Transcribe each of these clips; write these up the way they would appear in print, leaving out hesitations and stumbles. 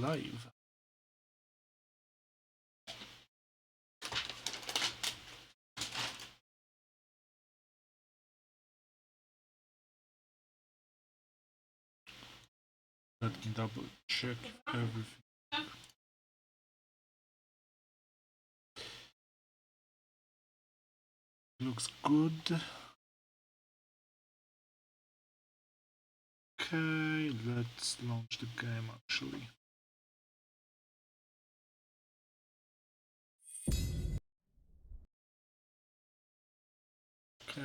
alive. Let me double check everything. Looks good. Okay, let's launch the game actually. Okay.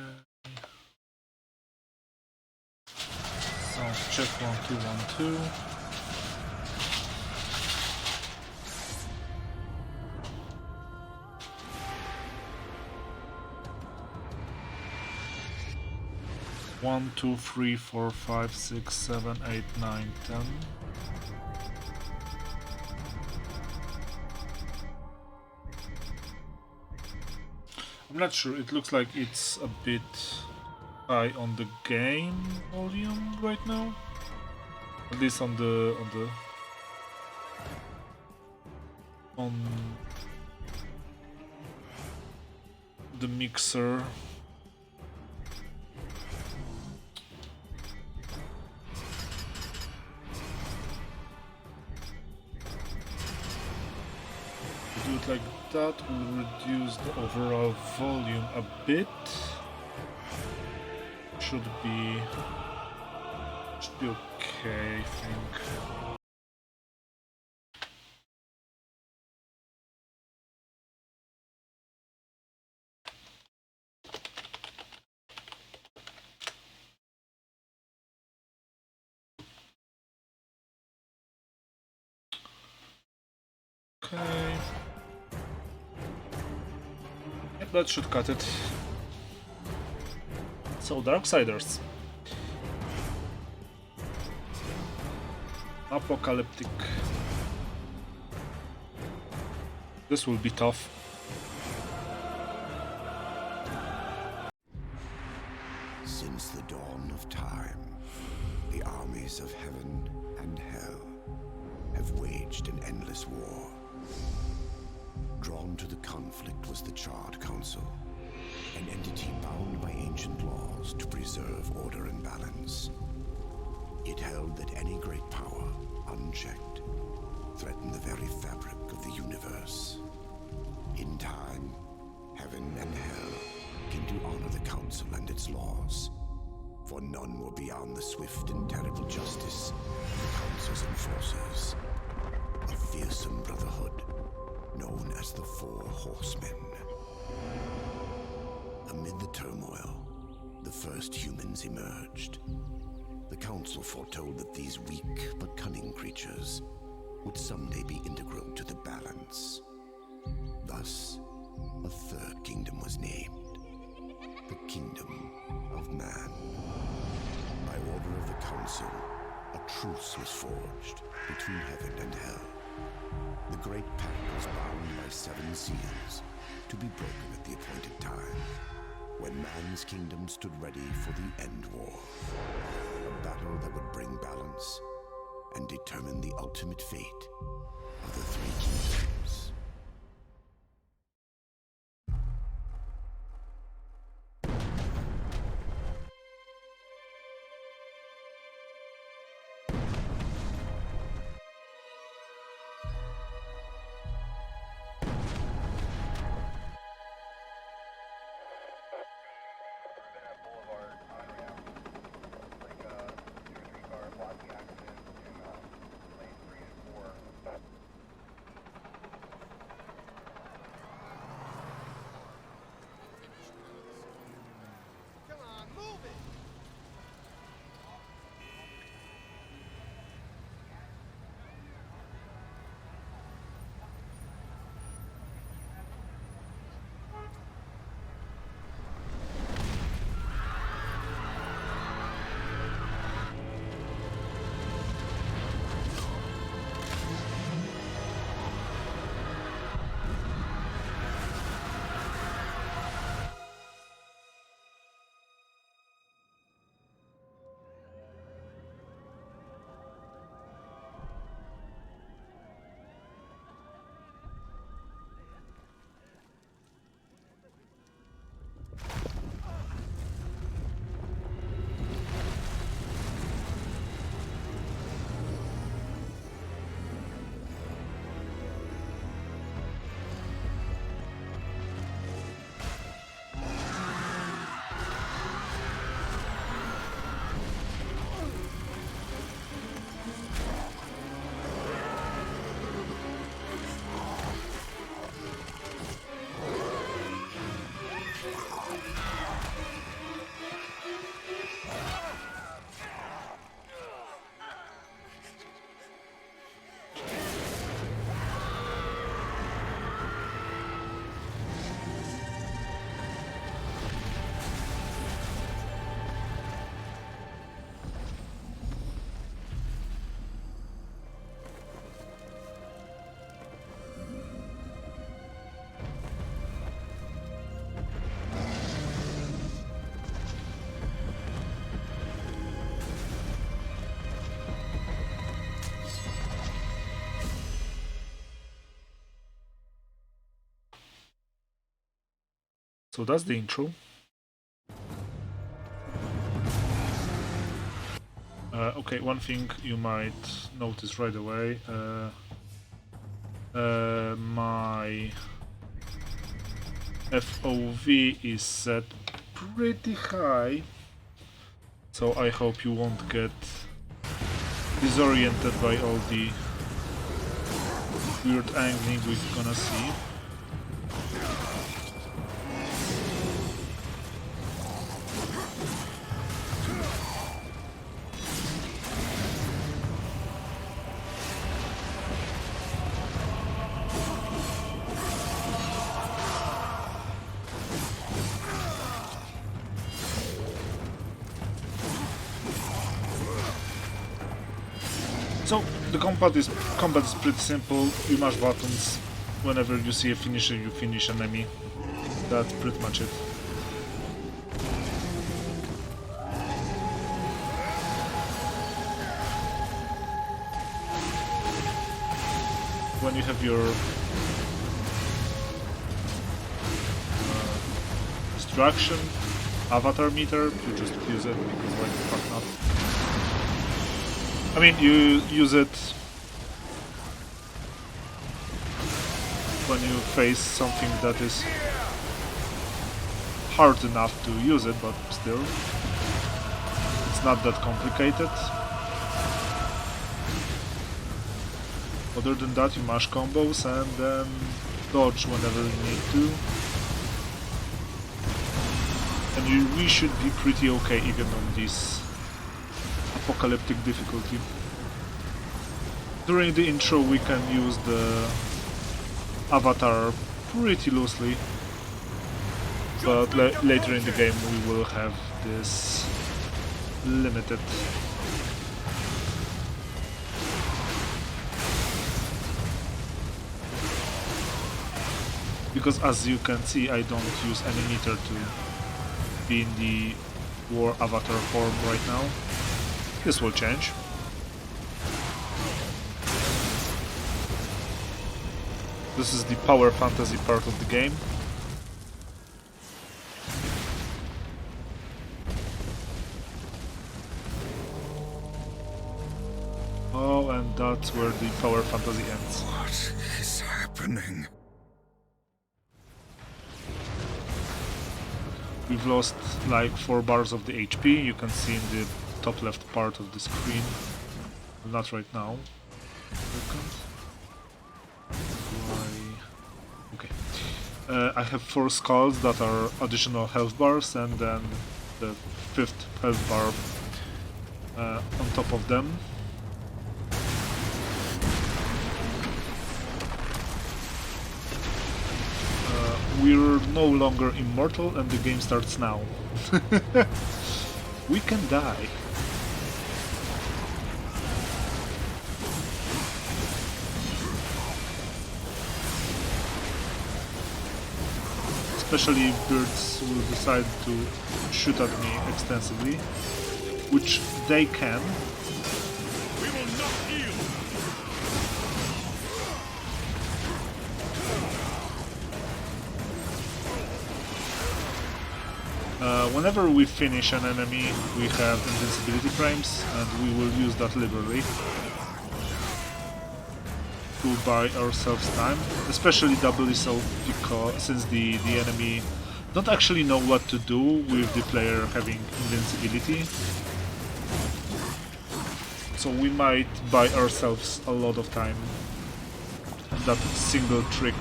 Sound check 1 2 1 2. One, two, three, four, five, six, 7, 8, 9, 10. I'm not sure. It looks like it's a bit high on the game volume right now. At least on the mixer. Do it like that will reduce the overall volume a bit. Should be okay, I think. Okay. Yep, that should cut it. So, Darksiders. Apocalyptic. This will be tough. Since the dawn of time, the armies of heaven and hell have waged an endless war. Drawn to the conflict was the Charred Council, an entity bound by ancient laws to preserve order and balance. It held that any great power, unchecked, threatened the very fabric of the universe. In time, heaven and hell came to honor the Council and its laws, for none were beyond the swift and terrible justice of the Council's enforcers, a fearsome brotherhood known as the Four Horsemen. Amid the turmoil, the first humans emerged. The Council foretold that these weak but cunning creatures would someday be integral to the balance. Thus, a third kingdom was named, the Kingdom of Man. By order of the Council, a truce was forged between heaven and hell. The Great Pact was bound by 7 seals to be broken at the appointed time, when man's kingdom stood ready for the end war. A battle that would bring balance and determine the ultimate fate of the 3 kingdoms. So that's the intro. Okay, one thing you might notice right away. My FOV is set pretty high, so I hope you won't get disoriented by all the weird angling we're gonna see. So the combat is pretty simple. You mash buttons. Whenever you see a finisher, you finish an enemy. That's pretty much it. When you have your destruction avatar meter, you just use it because why the fuck not? I mean, you use it when you face something that is hard enough to use it, but still, it's not that complicated. Other than that, you mash combos and then dodge whenever you need to. And we should be pretty okay even on this Apocalyptic difficulty. During the intro we can use the avatar pretty loosely, but later in the game we will have this limited. Because as you can see, I don't use any meter to be in the war avatar form right now. This will change. This is the power fantasy part of the game. Oh, and that's where the power fantasy ends. What is happening? We've lost like 4 bars of the HP, you can see in the top left part of the screen. Well, not right now. Okay. I have 4 skulls that are additional health bars, and then the 5th health bar on top of them. We're no longer immortal and the game starts now. We can die. Especially if birds will decide to shoot at me extensively, which they can. We will not yield. Whenever we finish an enemy, we have invincibility frames, and we will use that liberally to buy ourselves time. Especially doubly so because since the enemy don't actually know what to do with the player having invincibility. So we might buy ourselves a lot of time. That single trick.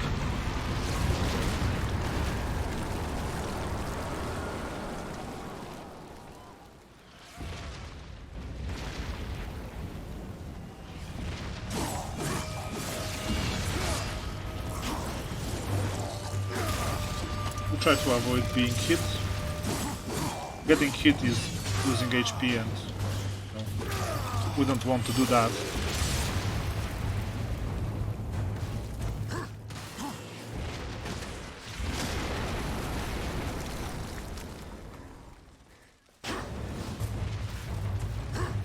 Try to avoid being hit. Getting hit is losing HP, and we don't want to do that.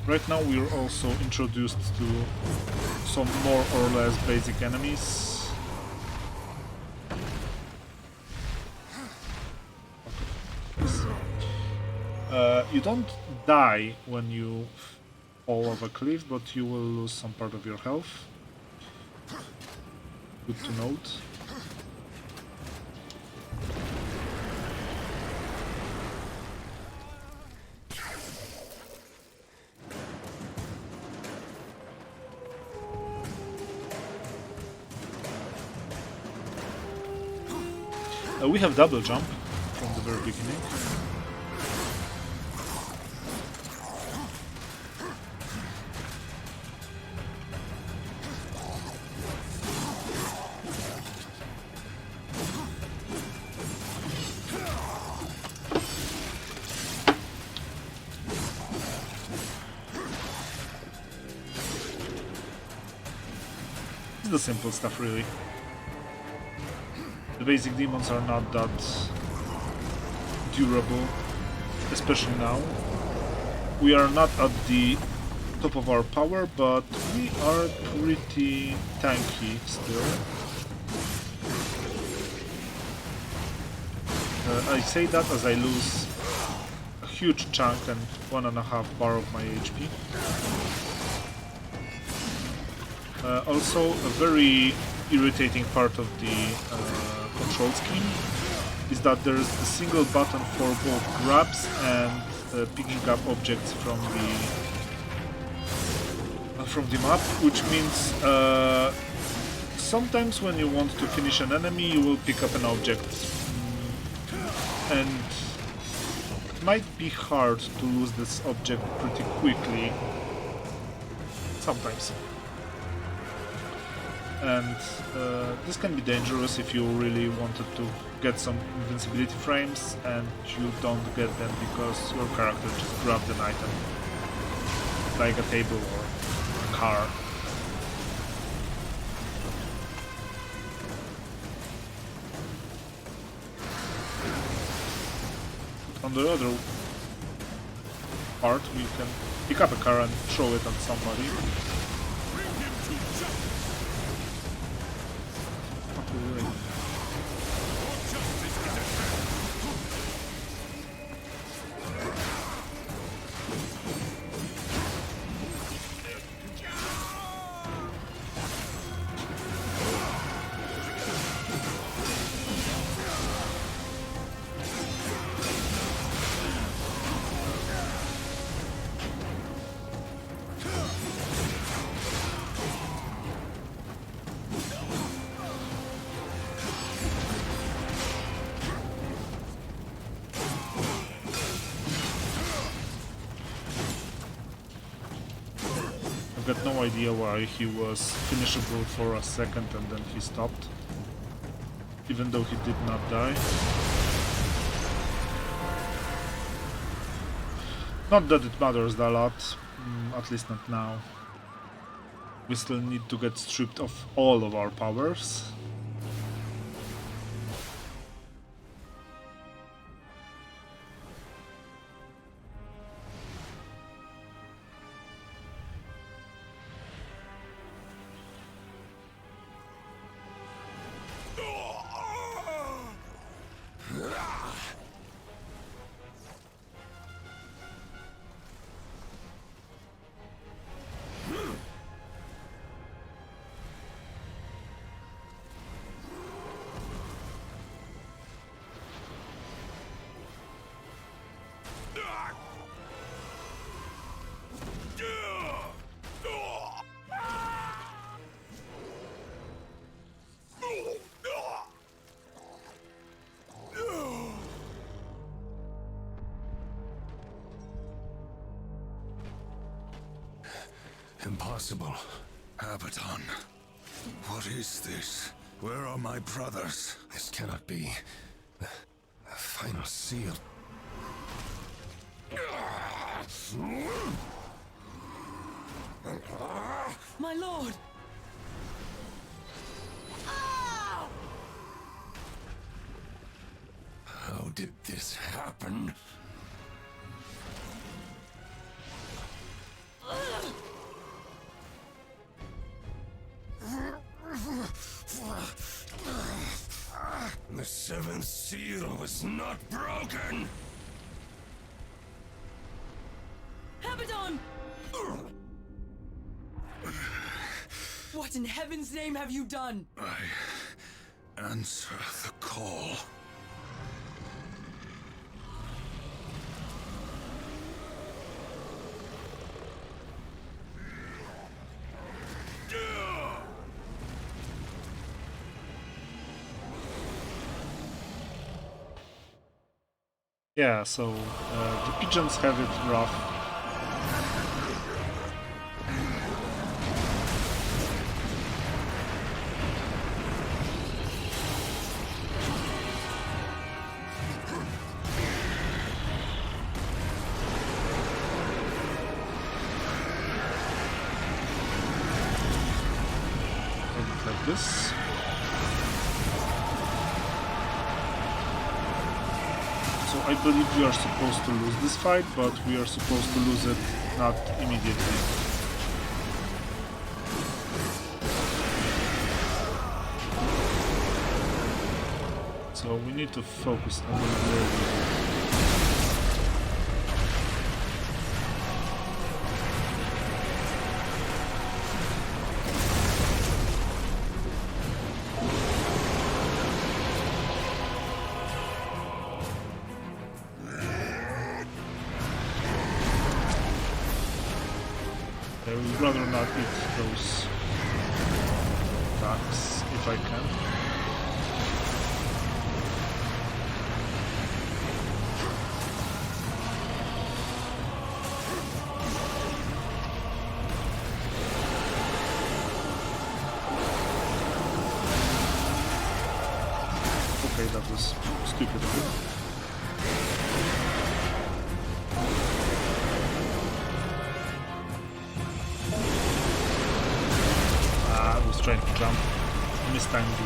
Right now we're also introduced to some more or less basic enemies. You don't die when you fall off a cliff, but you will lose some part of your health. Good to note. We have double jump from the very beginning. It's the simple stuff, really. The basic demons are not that durable, especially now. We are not at the top of our power, but we are pretty tanky still. I say that as I lose a huge chunk and 1.5 bar of my HP. Also, a very irritating part of the control scheme is that there is a single button for both grabs and picking up objects from the map, which means sometimes when you want to finish an enemy, you will pick up an object, and it might be hard to lose this object pretty quickly. Sometimes. And this can be dangerous if you really wanted to get some invincibility frames and you don't get them because your character just grabbed an item, like a table or a car. On the other part, we can pick up a car and throw it at somebody. I've got no idea why he was finishable for a second and then he stopped, even though he did not die. Not that it matters a lot, at least not now. We still need to get stripped of all of our powers. Impossible. Abaddon. What is this? Where are my brothers? This cannot be. The final seal. My lord! How did this happen? The seventh seal was not broken! What in heaven's name have you done? I answer the call. Yeah, so the pigeons have it rough. Like this. So I believe we are supposed to lose this fight, but we are supposed to lose it not immediately. So we need to focus on the really. I would rather not eat those ducks if I can. Okay, that was stupid of it. Trying to jump, mistimed it.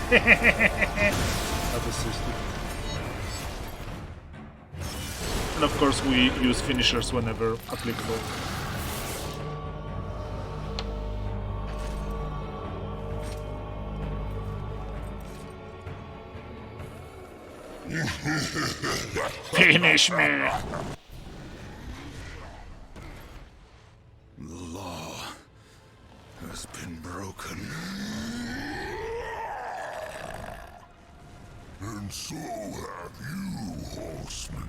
That was so stupid. And of course we use finishers whenever applicable. Finish me! The law has been broken. And so have you, horseman.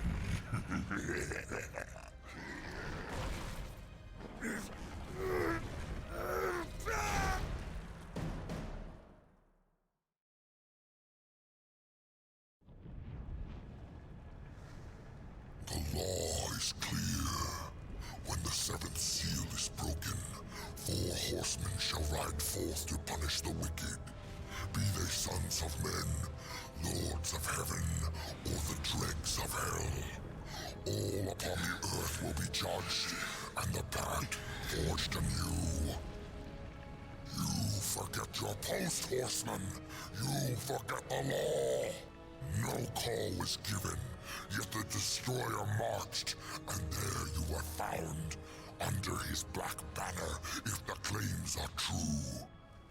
The law is clear. When the seventh seal is broken, 4 horsemen shall ride forth to punish the wicked. Be they sons of men, lords of heaven, or the dregs of hell. All upon the earth will be judged, and the pact forged anew. You forget your post, horseman. You forget the law. No call was given, yet the destroyer marched, and there you were found, under his black banner, if the claims are true.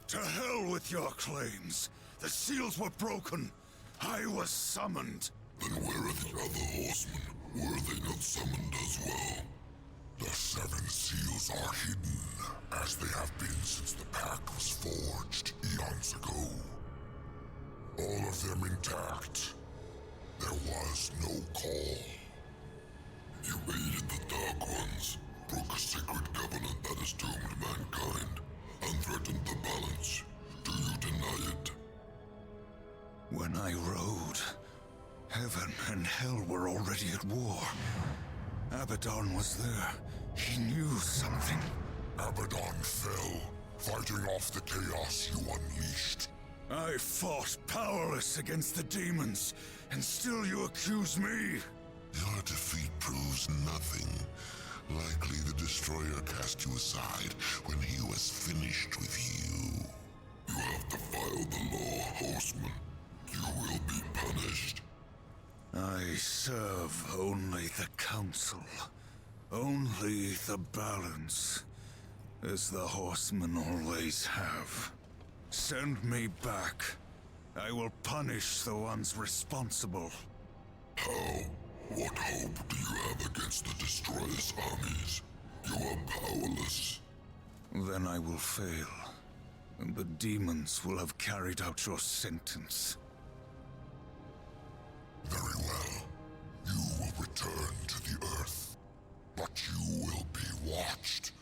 To hell with your claims. The seals were broken. I was summoned. Then where are the other horsemen? Were they not summoned as well? The 7 seals are hidden, as they have been since the pact was forged eons ago. All of them intact. There was no call. You aided the Dark Ones, broke a sacred covenant that has doomed mankind, and threatened the balance. Do you deny it? When I rode, heaven and hell were already at war. Abaddon was there. He knew something. Abaddon fell, fighting off the chaos you unleashed. I fought powerless against the demons, and still you accuse me? Your defeat proves nothing. Likely the Destroyer cast you aside when he was finished with you. You have defiled the law, Horseman. You will be punished. I serve only the Council. Only the balance, as the Horsemen always have. Send me back. I will punish the ones responsible. How? What hope do you have against the Destroyer's armies? You are powerless. Then I will fail, and the demons will have carried out your sentence. Very well. You will return to the Earth. But you will be watched.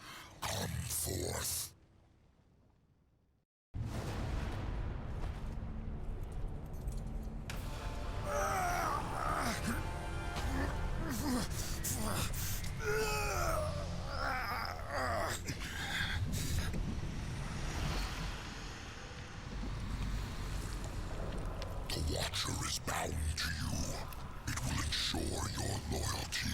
Come forth. The Watcher is bound to you. It will ensure your loyalty.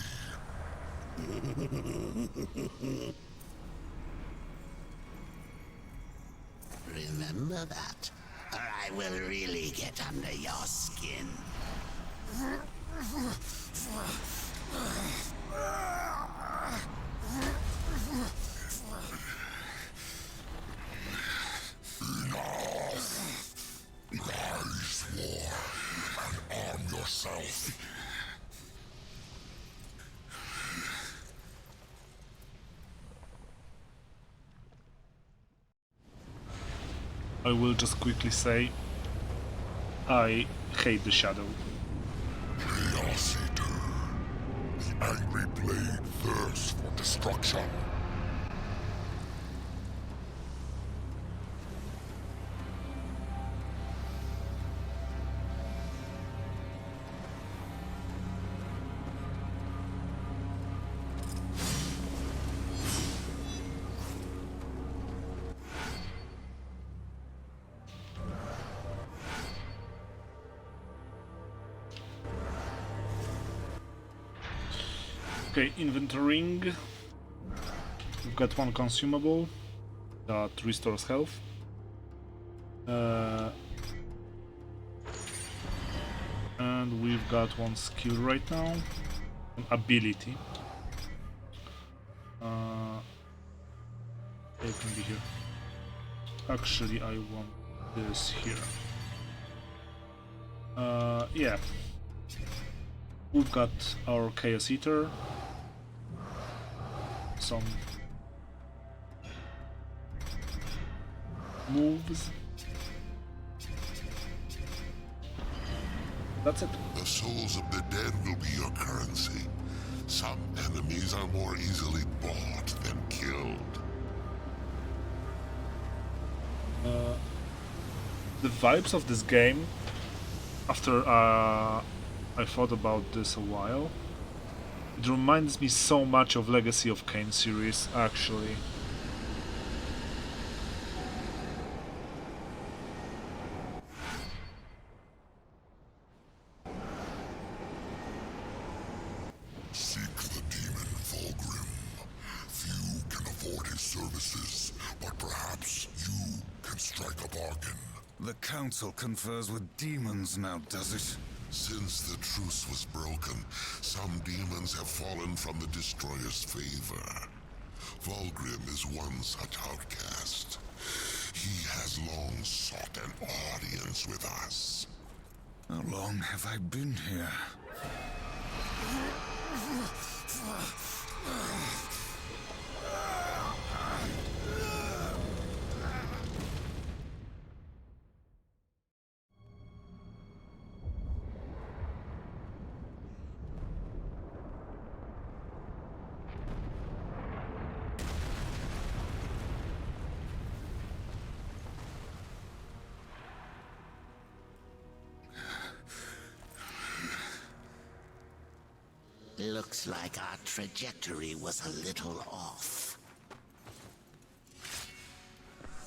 Remember that, or I will really get under your skin. Rise, war, and arm yourself. I will just quickly say, I hate the Shadow. Chaos Eater. The angry blade thirsts for destruction. Okay, inventorying. We've got one consumable that restores health. And we've got one skill right now, an ability. It can be here. Actually, I want this here. Yeah. We've got our Chaos Eater. Some moves. That's it. The souls of the dead will be your currency. Some enemies are more easily bought than killed. The vibes of this game, after I thought about this a while, it reminds me so much of Legacy of Kain series, actually. Seek the demon Volgrim. Few can afford his services, but perhaps you can strike a bargain. The Council confers with demons now, does it? Since the truce was broken, some demons have fallen from the Destroyer's favor. Volgrim is one such outcast. He has long sought an audience with us. How long have I been here? Looks like our trajectory was a little off.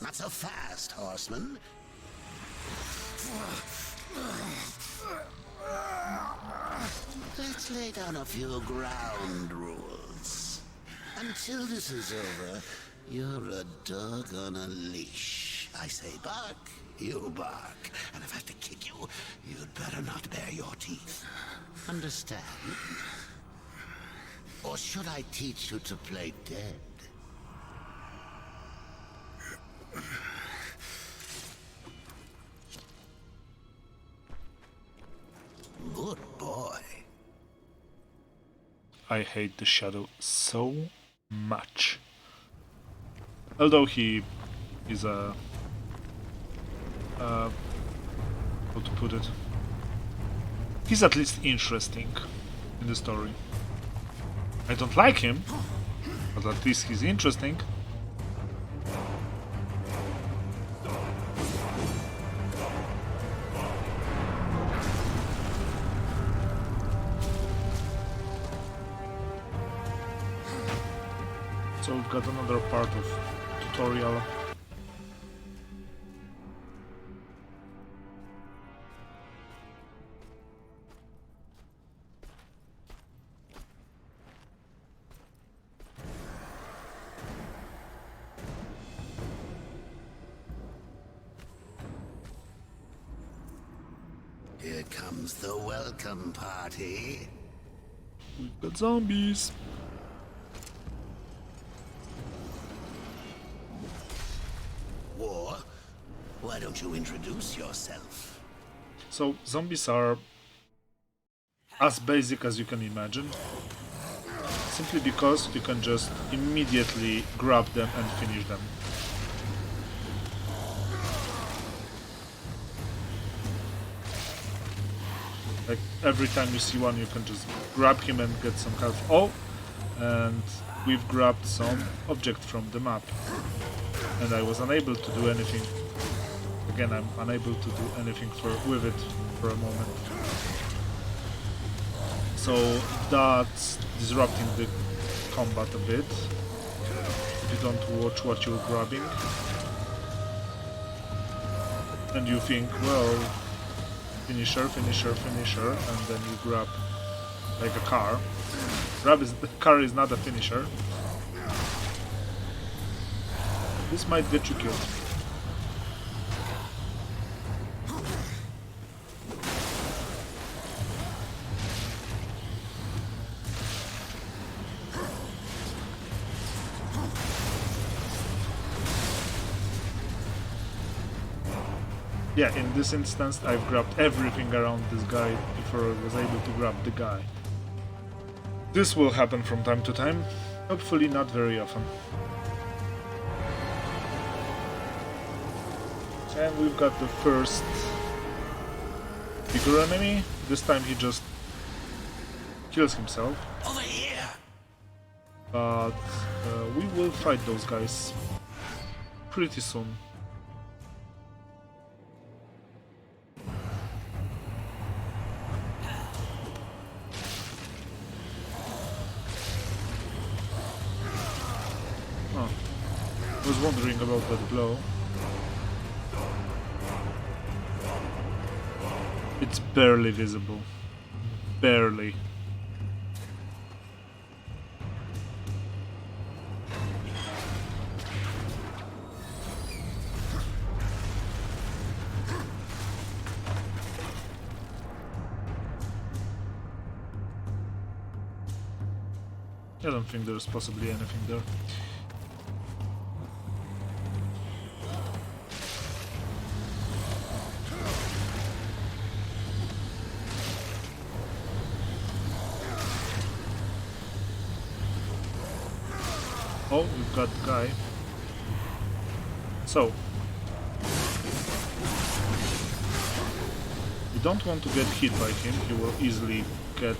Not so fast, Horseman. Let's lay down a few ground rules. Until this is over, you're a dog on a leash. I say bark, you bark. And if I have to kick you, you'd better not bare your teeth. Understand? Or should I teach you to play dead? Good boy. I hate the Shadow so much. Although he is a... how to put it? He's at least interesting in the story. I don't like him, but at least he's interesting. So we've got another part of tutorial. Here comes the welcome party. We've got zombies. War? Why don't you introduce yourself? So zombies are as basic as you can imagine. Simply because you can just immediately grab them and finish them. Like every time you see one, you can just grab him and get some health. Oh, and we've grabbed some object from the map, and I was unable to do anything. Again, I'm unable to do anything with it for a moment. So that's disrupting the combat a bit. If you don't watch what you're grabbing, and you think, well, finisher, finisher, finisher, and then you grab like a car. The car is not a finisher. This might get you killed. Yeah, in this instance I've grabbed everything around this guy before I was able to grab the guy. This will happen from time to time, hopefully not very often. And we've got the first bigger enemy. This time he just kills himself. Over here! But we will fight those guys pretty soon. I was wondering about that blow. It's barely visible. Barely. I don't think there's possibly anything there. Oh, we've got the guy. So, you don't want to get hit by him, he will easily get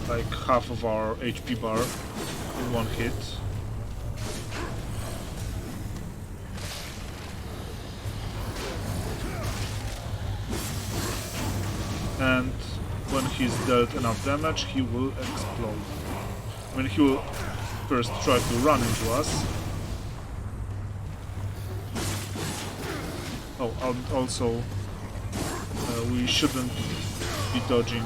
like half of our HP bar in one hit. And when he's dealt enough damage, he will explode. I mean, he will first try to run into us. Oh, and also we shouldn't be dodging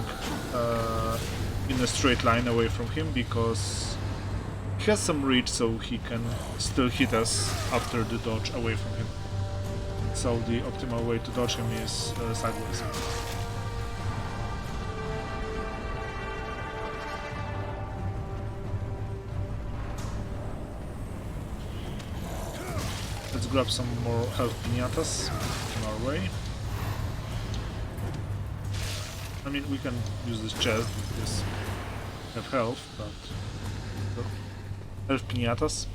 in a straight line away from him because he has some reach, so he can still hit us after the dodge away from him. So the optimal way to dodge him is sideways. Let's grab some more health piñatas on our way. I mean, we can use this chest because we have health, but health piñatas.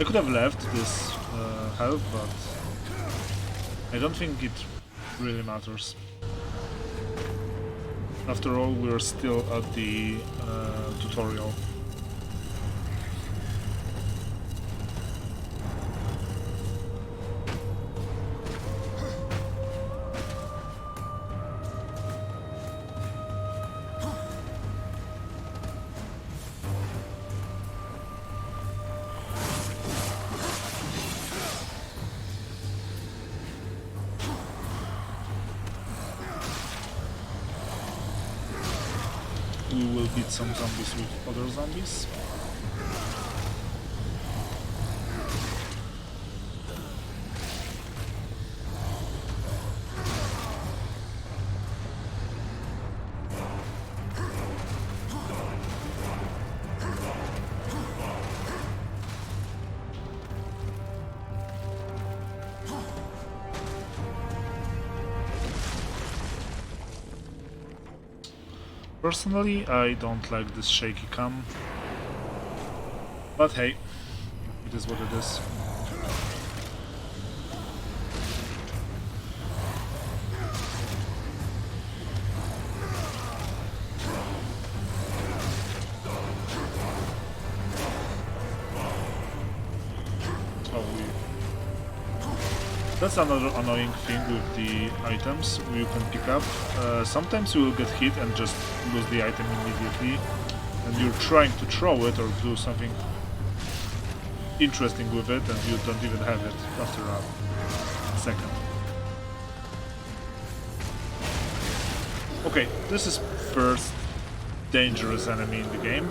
I could have left this health, but I don't think it really matters. After all, we're still at the tutorial. We will beat some zombies with other zombies. Personally, I don't like this shaky cam, but hey, it is what it is. That's another annoying thing with the items you can pick up. Sometimes you will get hit and just lose the item immediately, and you're trying to throw it or do something interesting with it, and you don't even have it after a second. Okay, this is first dangerous enemy in the game.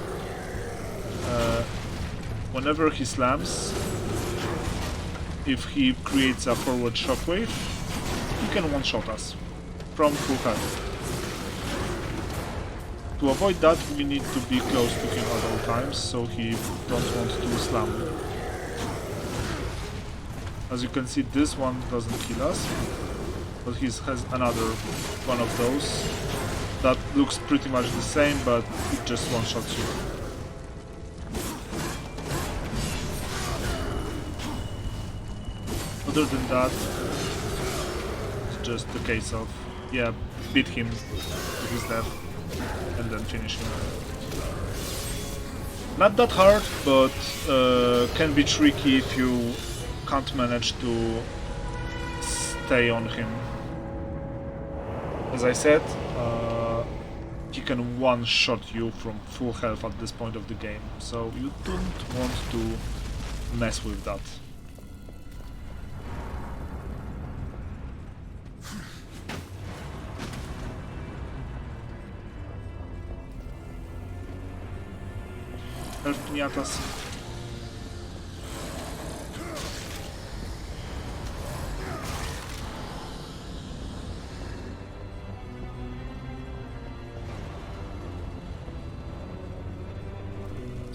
Whenever he slams, if he creates a forward shockwave, he can one-shot us from full health. To avoid that, we need to be close to him at all times, so he don't want to slam. As you can see, this one doesn't kill us, but he has another one of those that looks pretty much the same, but it just one-shots you. Other than that, it's just a case of, yeah, beat him to his death and then finish him. Not that hard, but can be tricky if you can't manage to stay on him. As I said, he can one-shot you from full health at this point of the game, so you don't want to mess with that. Health piñatas.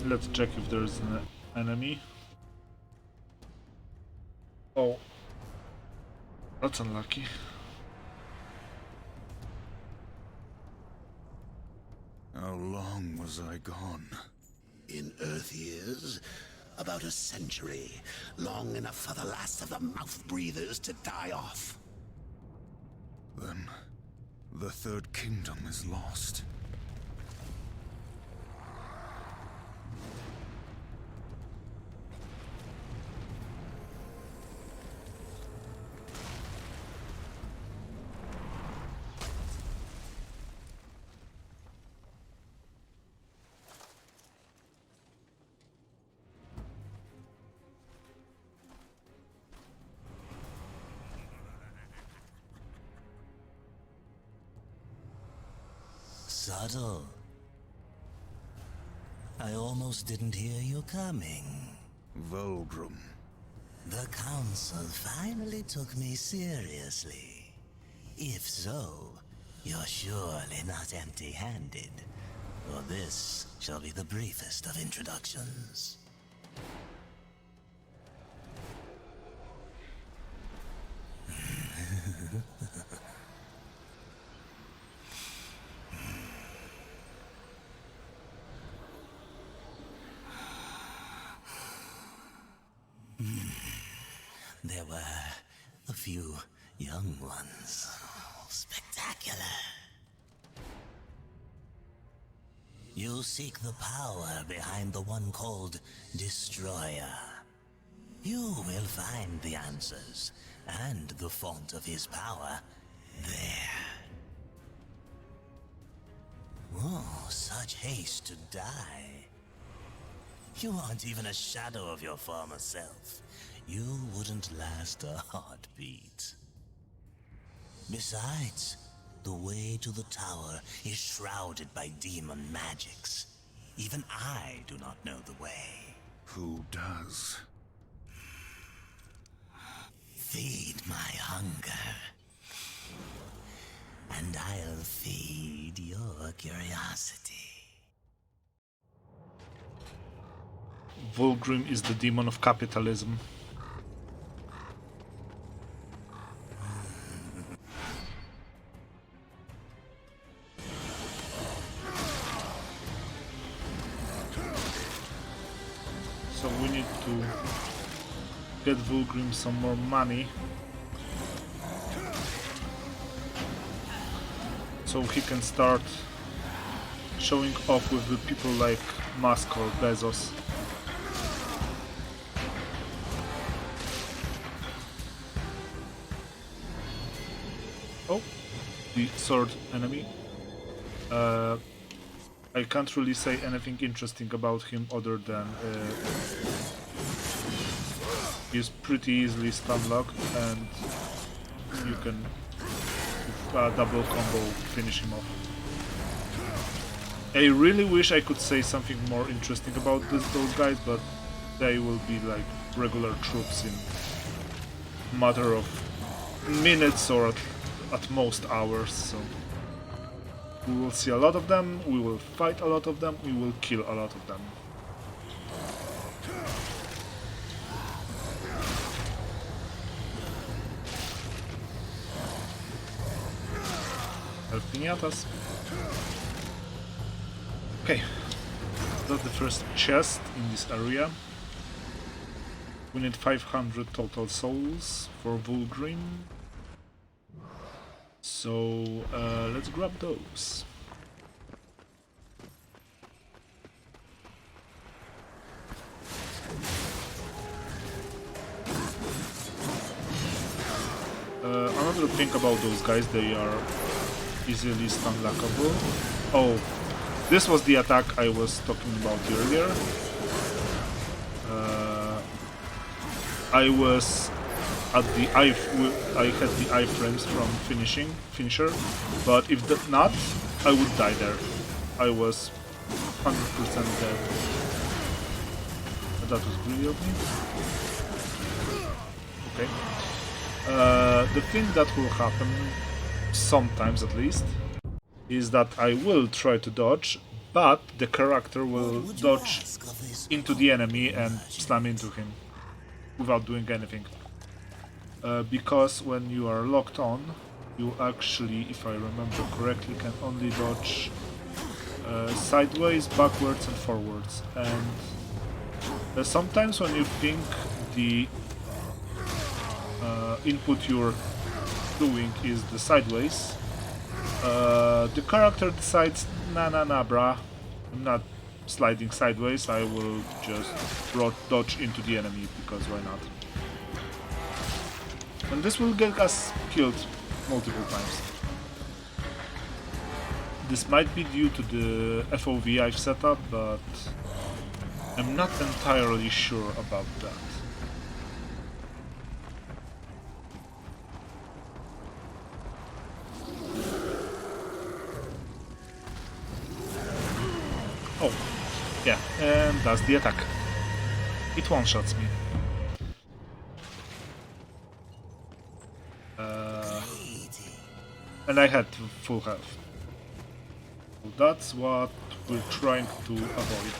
Let's check if there's an enemy. Oh, that's unlucky. How long was I gone? In Earth years, about a century, long enough for the last of the mouth-breathers to die off. Then, the Third Kingdom is lost. Subtle. I almost didn't hear you coming. Volgrim. The Council finally took me seriously. If so, you're surely not empty-handed, for this shall be the briefest of introductions. There were a few young ones. Spectacular. You seek the power behind the one called Destroyer. You will find the answers and the font of his power there. Oh, such haste to die. You aren't even a shadow of your former self. You wouldn't last a heartbeat. Besides, the way to the tower is shrouded by demon magics. Even I do not know the way. Who does? Feed my hunger, and I'll feed your curiosity. Volgrim is the demon of capitalism. So we need to get Volgrim some more money so he can start showing off with the people like Musk or Bezos. Oh, the sword enemy. I can't really say anything interesting about him other than he's pretty easily stun locked and you can with a double combo finish him off. I really wish I could say something more interesting about those guys, but they will be like regular troops in matter of minutes or at most hours, so we will see a lot of them, we will fight a lot of them, we will kill a lot of them. El piñatas. Okay, that's the first chest in this area. We need 500 total souls for Volgrim. So let's grab those. Another thing about those guys, they are easily stun lockable. Oh, this was the attack I was talking about earlier. I was at the I had the iframes from finisher, but if not, I would die there. I was 100% dead. That was really of me. Okay. The thing that will happen, sometimes at least, is that I will try to dodge, but the character will dodge into the enemy and slam into him without doing anything. Because when you are locked on, you actually, if I remember correctly, can only dodge sideways, backwards and forwards. And sometimes when you think the input you're doing is the sideways, the character decides, nah brah, I'm not sliding sideways, I will just dodge into the enemy, because why not? And this will get us killed multiple times. This might be due to the FOV I've set up, but I'm not entirely sure about that. Oh, yeah, and that's the attack. It one-shots me. And I had full health. So that's what we're trying to avoid.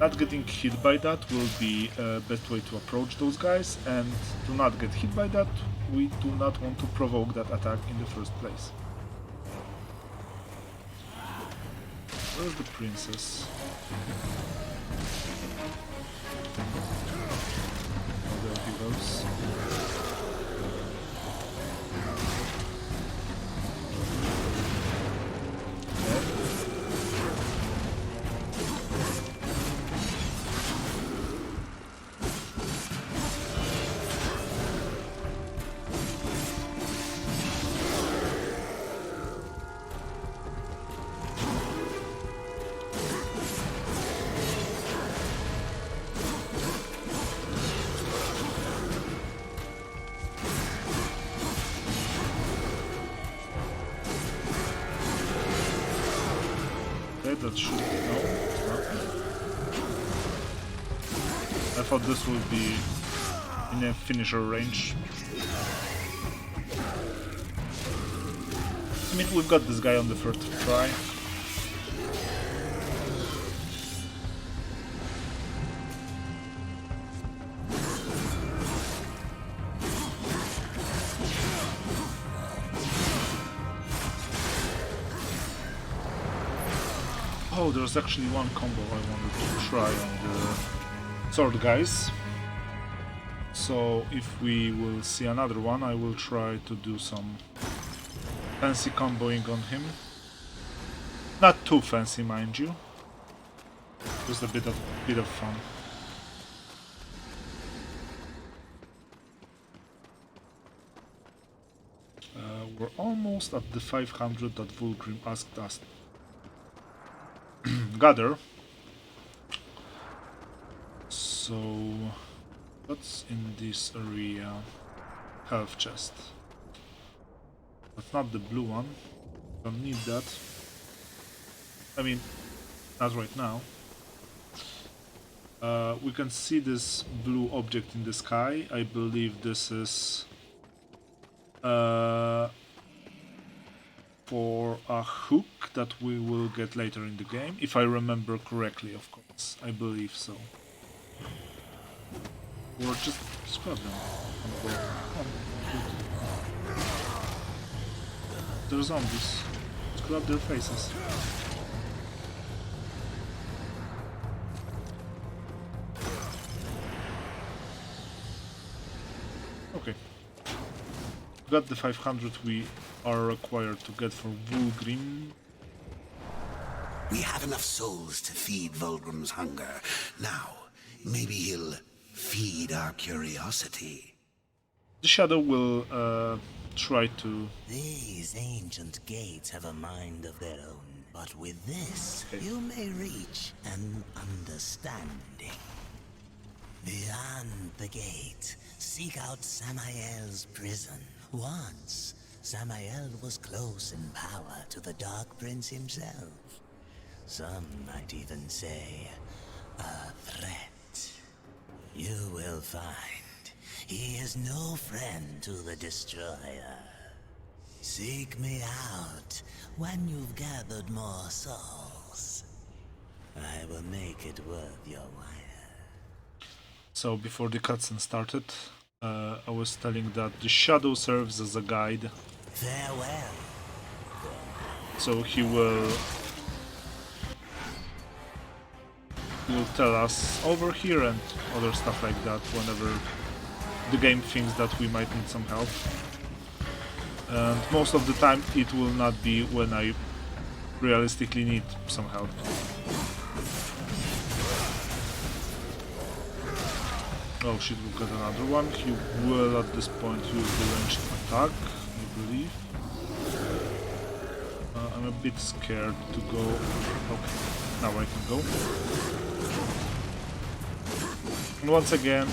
Not getting hit by that will be the best way to approach those guys, and to not get hit by that, we do not want to provoke that attack in the first place. Where's the princess? Oh, there he goes. That should no, it's not. I thought this would be in a finisher range. I mean, we've got this guy on the first try. Oh, there's actually one combo I wanted to try on the sword guys. So if we will see another one, I will try to do some fancy comboing on him. Not too fancy, mind you. Just a bit of fun. We're almost at the 500 that Vulgrim asked us gather. So what's in this area? Health chest. That's not the blue one. Don't need that. I mean, not right now. We can see this blue object in the sky. I believe this is for a hook that we will get later in the game, if I remember correctly, of course. I believe so. Or just scrap them. They're zombies. Scrap their faces. Okay. Got the 500 we are required to get for Vulgrim. We have enough souls to feed Vulgrim's hunger. Now, maybe he'll feed our curiosity. The Shadow will try to... These ancient gates have a mind of their own, but with this, you may reach an understanding. Beyond the gate, seek out Samael's prison. Once, Samael was close in power to the Dark Prince himself. Some might even say, a threat. You will find he is no friend to the Destroyer. Seek me out when you've gathered more souls. I will make it worth your while. So before the cutscene started, I was telling that the Shadow serves as a guide. Farewell. So he will tell us over here and other stuff like that whenever the game thinks that we might need some help. And most of the time it will not be when I realistically need some help. Oh shit, we've got another one. He will at this point use the ranged attack, I believe. I'm a bit scared to go... Okay, now I can go. And once again,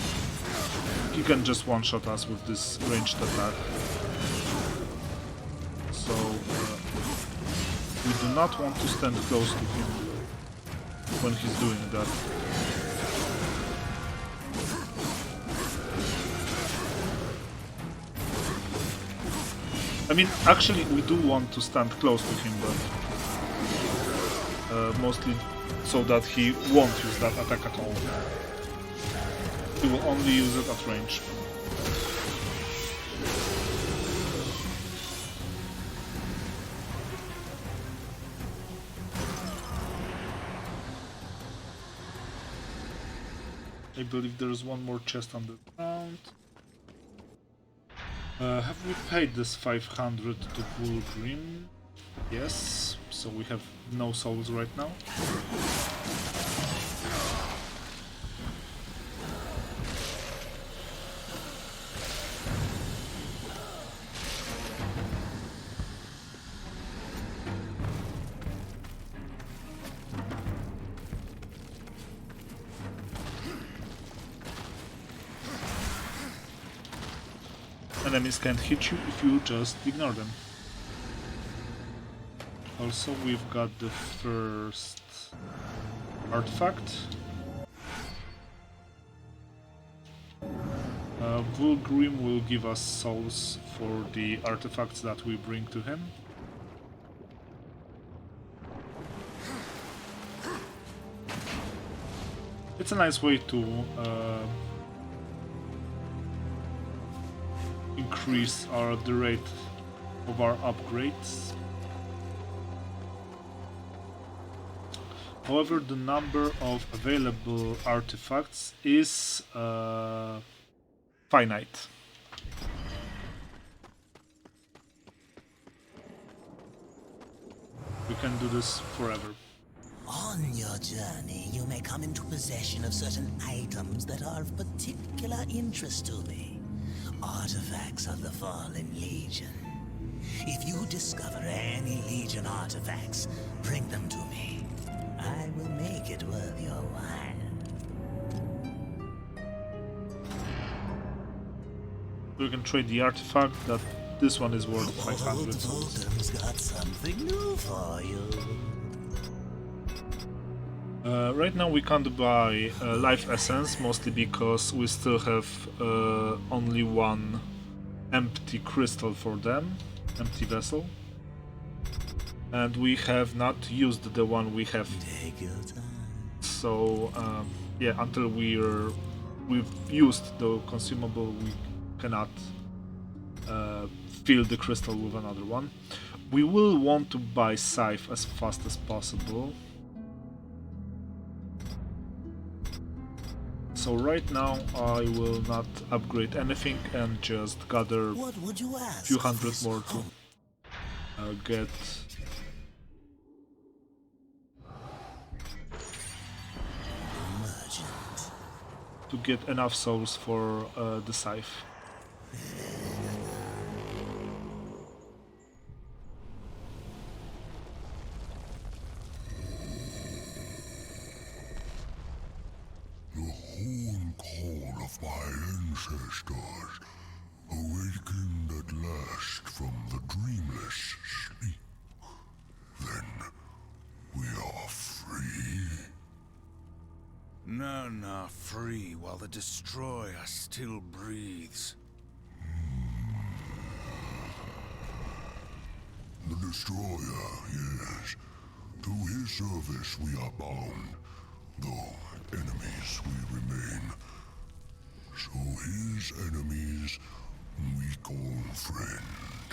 he can just one-shot us with this ranged attack. do not want to stand close to him when he's doing that. I mean, actually, we do want to stand close to him, but mostly so that he won't use that attack at all. He will only use it at range. I believe there's one more chest on the ground. Have we paid this 500 to Vulgrim? Yes, so we have no souls right now. Enemies can't hit you if you just ignore them. Also, we've got the first artifact. Vulgrim will give us souls for the artifacts that we bring to him. It's a nice way to increase the rate of our upgrades. However, the number of available artifacts is finite. We can do this forever. On your journey, you may come into possession of certain items that are of particular interest to me. Artifacts of the Fallen Legion. If you discover any Legion artifacts, bring them to me. I will make it worth your while. We can trade the artifact. That this one is worth 500. Old Voldem's got something new for you. Right now we can't buy life essence, mostly because we still have only one empty crystal for them, empty vessel, and we have not used the one we have. Take your time. So yeah, until we've used the consumable, we cannot fill the crystal with another one. We will want to buy Scythe as fast as possible. So right now I will not upgrade anything and just gather What would you a ask? few hundred more to get Merchant. enough souls for the Scythe. Call of my ancestors, awakened at last from the dreamless sleep. Then we are free. None are free while the Destroyer still breathes. The Destroyer, yes. To his service we are bound, though enemies we remain. So his enemies we call friend.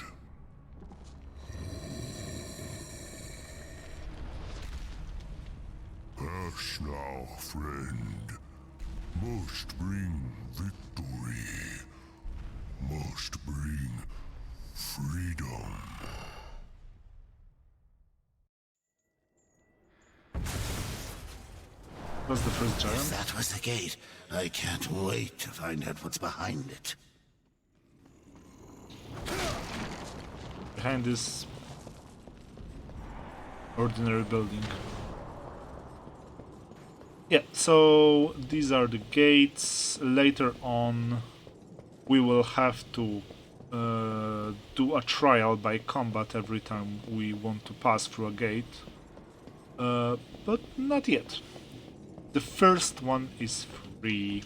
Pass now, friend. Must bring victory. Must bring freedom. That's the first giant. If that was the gate, I can't wait to find out what's behind it. Behind this ordinary building. Yeah, so these are the gates. Later on we will have to do a trial by combat every time we want to pass through a gate, but not yet. The first one is free.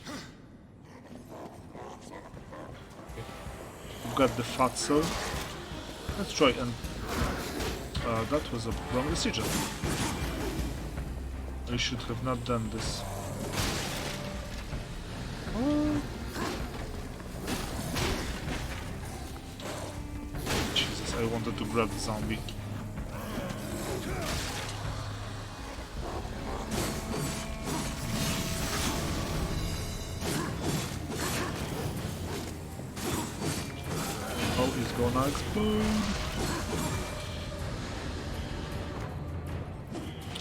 We've got the Fatso. Let's try and... that was a wrong decision. I should have not done this. Oh. Jesus, I wanted to grab the zombie. Oh, he's gonna explode.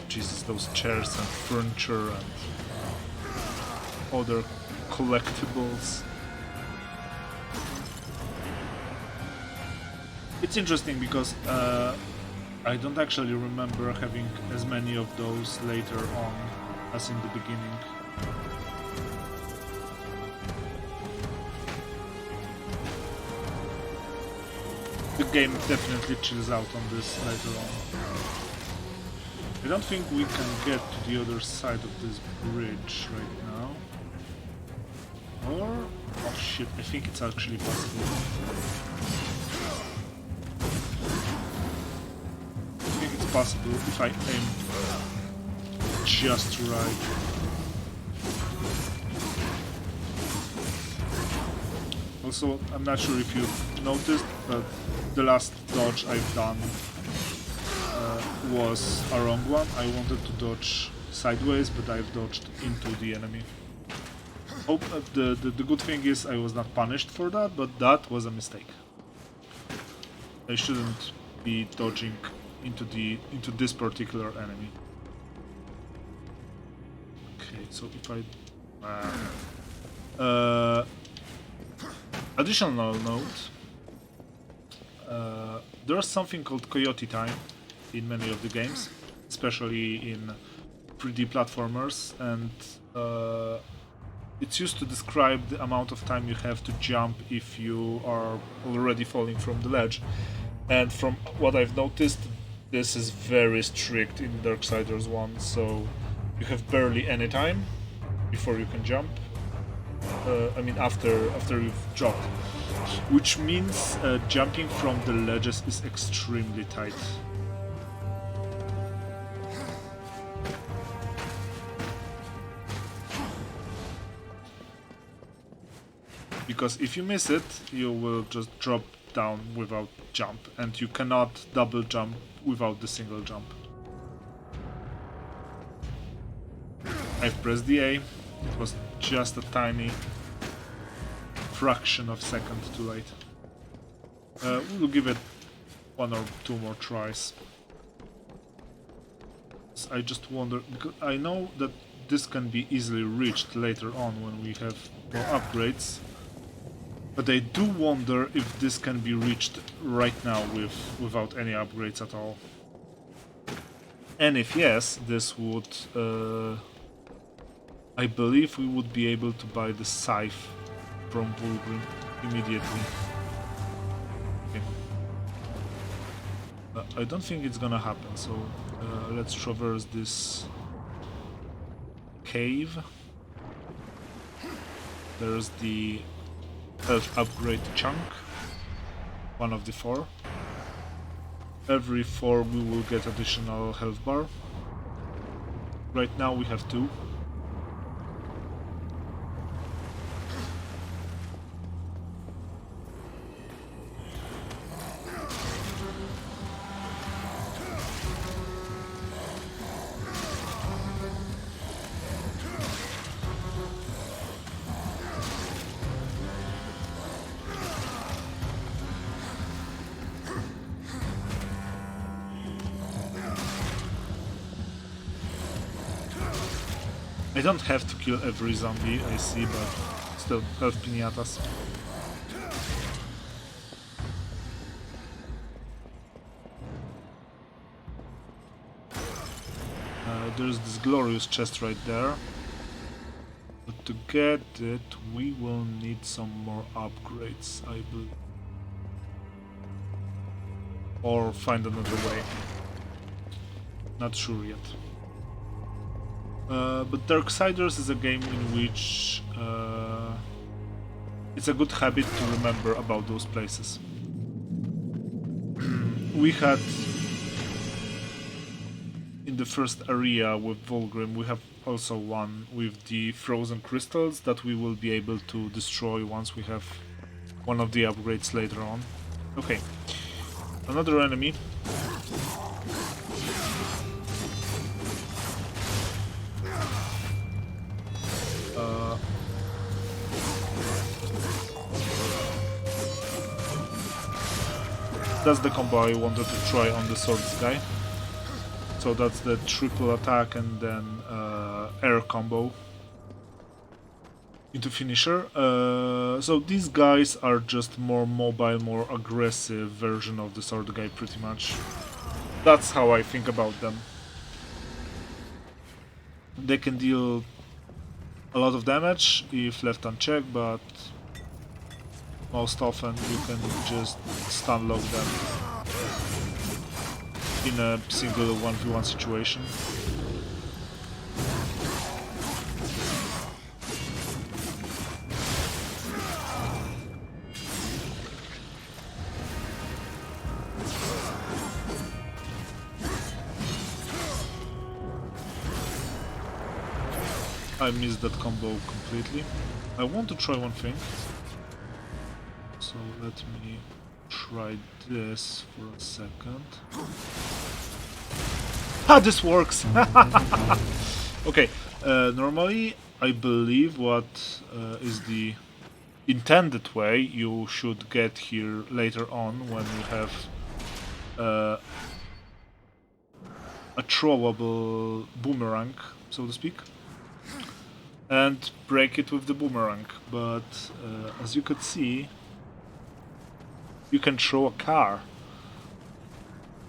Jesus, those chairs and furniture and other collectibles. It's interesting because I don't actually remember having as many of those later on as in the beginning. The game definitely chills out on this later on. I don't think we can get to the other side of this bridge right now. Or... oh shit, I think it's actually possible. I think it's possible if I aim just right. Also, I'm not sure if you've noticed, but the last dodge I've done was a wrong one. I wanted to dodge sideways, but I've dodged into the enemy. Oh, the good thing is I was not punished for that, but that was a mistake. I shouldn't be dodging into this particular enemy. Okay, so if I additional note, there's something called Coyote time in many of the games, especially in 3D platformers, and it's used to describe the amount of time you have to jump if you are already falling from the ledge. And from what I've noticed, this is very strict in Darksiders 1, so you have barely any time before you can jump. I mean after you've dropped, which means jumping from the ledges is extremely tight. Because if you miss it, you will just drop down without jump, and you cannot double jump without the single jump. I've pressed the A, it was just a tiny fraction of a second too late. We will give it 1 or 2 more tries. I just wonder, because I know that this can be easily reached later on when we have more upgrades, but I do wonder if this can be reached right now without any upgrades at all. And if yes, this would... I believe we would be able to buy the scythe from Vulgrim immediately. Okay. I don't think it's gonna happen, so let's traverse this cave. There's the health upgrade chunk, one of the 4. Every 4 we will get additional health bar. Right now we have 2. I don't have to kill every zombie I see, but still, health piñatas. There's this glorious chest right there. But to get it, we will need some more upgrades, I believe. or find another way. Not sure yet. But Darksiders is a game in which it's a good habit to remember about those places. We had in the first area with Volgrim, we have also one with the frozen crystals that we will be able to destroy once we have one of the upgrades later on. Okay, another enemy. That's the combo I wanted to try on the swords guy. So that's the triple attack and then air combo into finisher. So these guys are just more mobile, more aggressive version of the sword guy pretty much. That's how I think about them. They can deal a lot of damage if left unchecked, but most often you can just stun lock them in a single 1v1 situation. I missed that combo completely. I want to try one thing. So let me try this for a second. Ah, this works! Okay, normally I believe what is the intended way you should get here later on when you have a throwable boomerang, so to speak, and break it with the boomerang. But as you could see, you can throw a car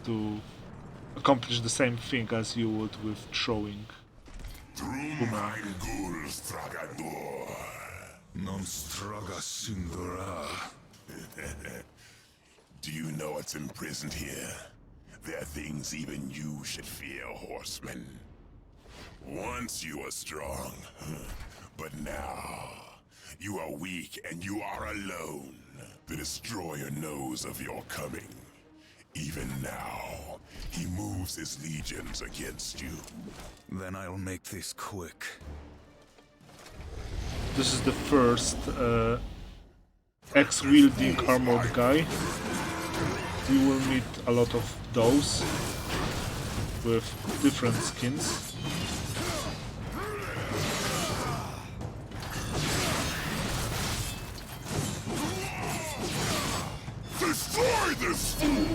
to accomplish the same thing as you would with throwing boomerang. Non straga sindora. Do you know what's imprisoned here? There are things even you should fear, horseman. Once you were strong, but now you are weak and you are alone. The Destroyer knows of your coming. Even now, he moves his legions against you. Then I'll make this quick. This is the first X-wielding armored guy. We will meet a lot of those with different skins. Destroy this fool!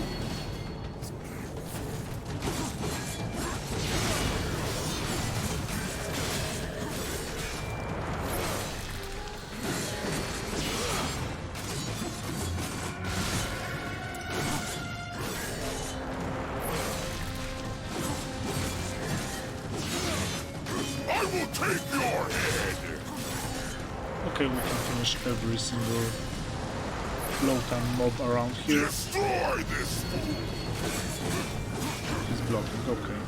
I will take your head! Okay, we can finish every single low-time mob around here. Destroy this fool! He's blocking, okay.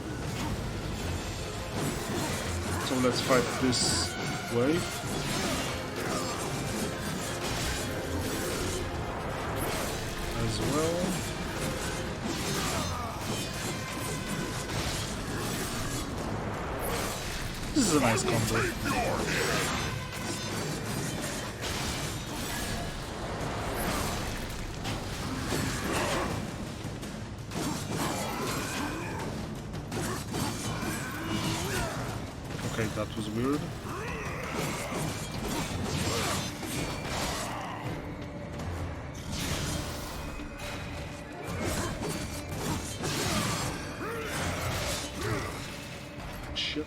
So let's fight this wave. As well. This is a nice combo. Okay, that was weird. Shit.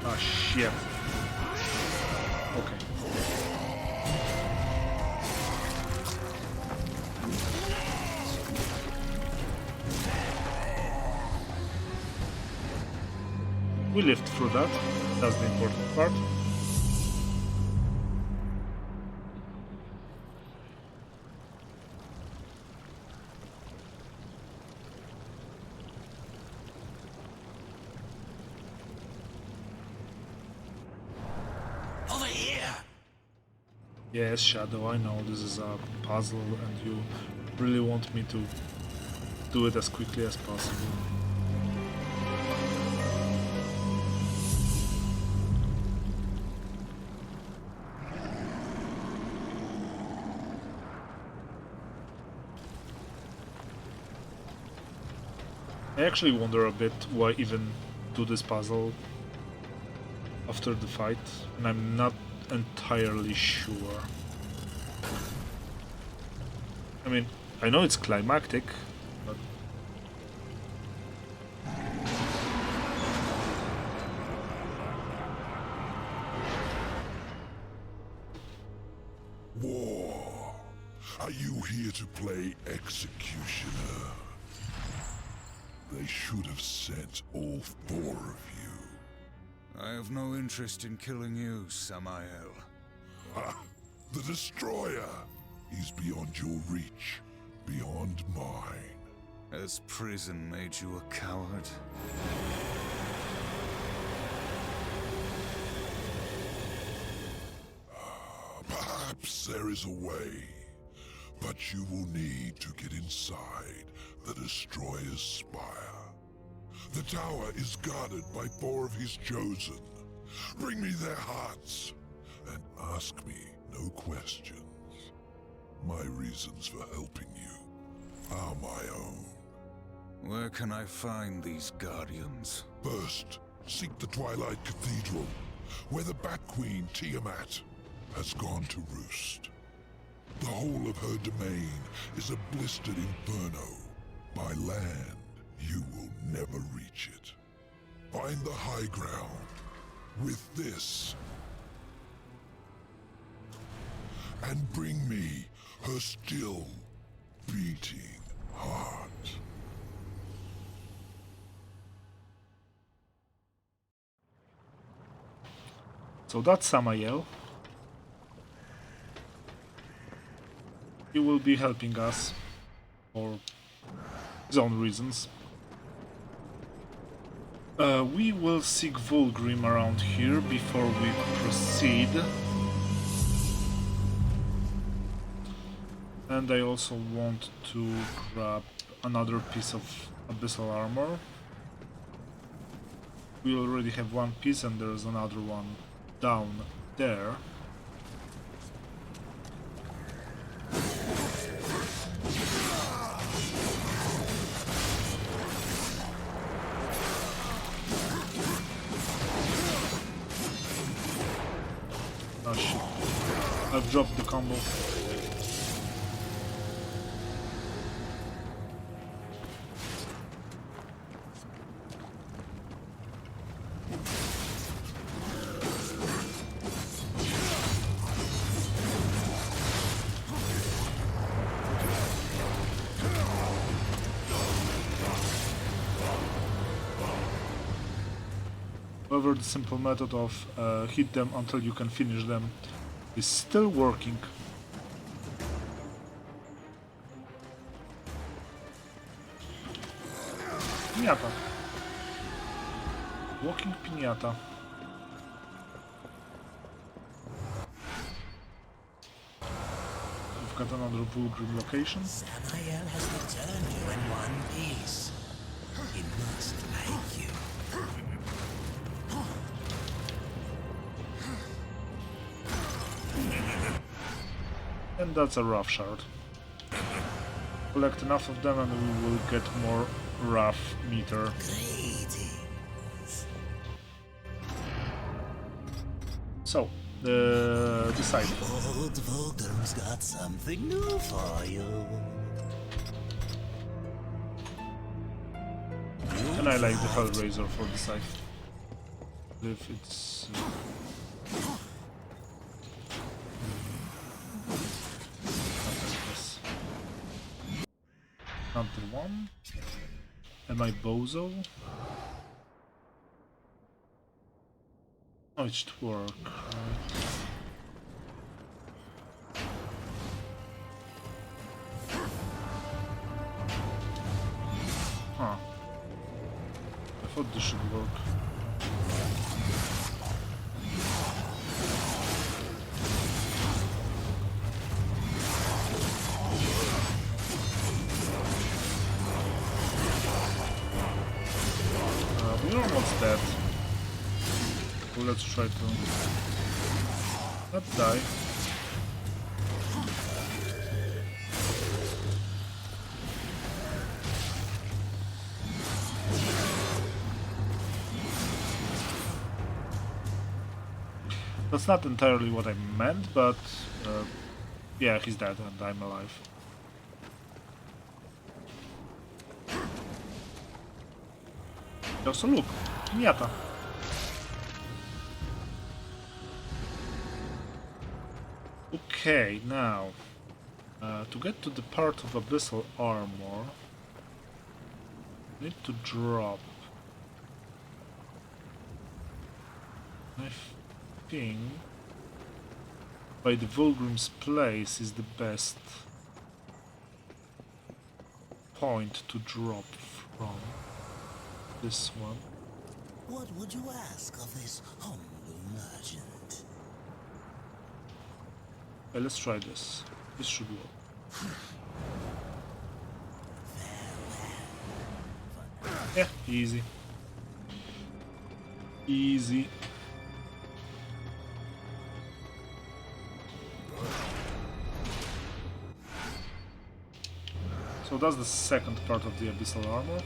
Ah, shit. Okay. We lived through that. That's the important part. Yes, Shadow, I know this is a puzzle and you really want me to do it as quickly as possible. I actually wonder a bit why even do this puzzle after the fight, and I'm not entirely sure. I mean, I know it's climactic, but... War. Are you here to play executioner? They should have sent all 4 of you. I have no interest in killing you, Samael. Ha! The Destroyer! He's beyond your reach, beyond mine. Has prison made you a coward? Perhaps there is a way, but you will need to get inside the Destroyer's spire. The tower is guarded by 4 of his chosen. Bring me their hearts, and ask me no questions. My reasons for helping you are my own. Where can I find these guardians? First, seek the Twilight Cathedral, where the Bat Queen Tiamat has gone to roost. The whole of her domain is a blistered inferno. By land, you will never reach it. Find the high ground with this, and bring me her still beating heart. So that's Samael. He will be helping us for his own reasons. We will seek Volgrim around here before we proceed. And I also want to grab another piece of abyssal armor. We already have one piece and there's another one down there. Oh shit, I've dropped the combo. However, the simple method of hit them until you can finish them is still working. Piñata. Walking piñata. We've got another Volgrim location. Samael has returned you in one piece. He must like you. And that's a rough shard. Collect enough of them and we will get more rough meter. Greetings. So, the side. Old Volgrim's got something new for you. And I like the Hellraiser for the scythe. If it's... Not the one. Am I bozo? Oh, it should work. Right. Huh. I thought this should work. dead. So let's try to not die. That's not entirely what I meant, but yeah, he's dead and I'm alive. Also look, Pinata. Okay, now to get to the part of Abyssal Armor, I need to drop. I think by the Vulgrim's Place is the best point to drop from. This one. What would you ask of this humble merchant? Okay, let's try this. This should work. Yeah, easy. Easy. So that's the second part of the Abyssal Armor.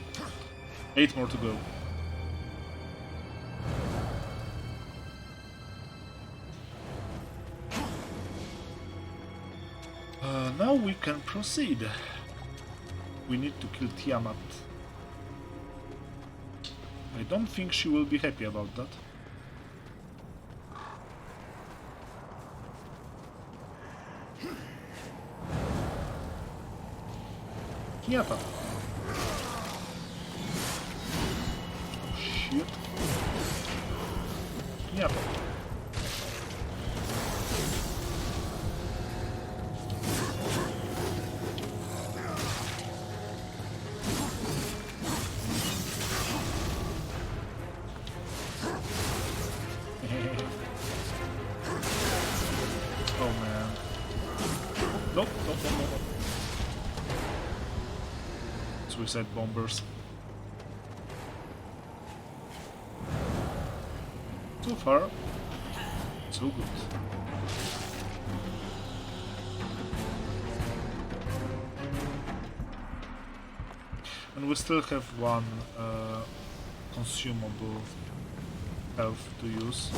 8 more to go. Now we can proceed. We need to kill Tiamat. I don't think she will be happy about that. Tiata. Oh shit. Tiata. Oh man. Nope, nope, nope, nope, nope. Suicide bombers. So far, so good. And we still have one consumable health to use.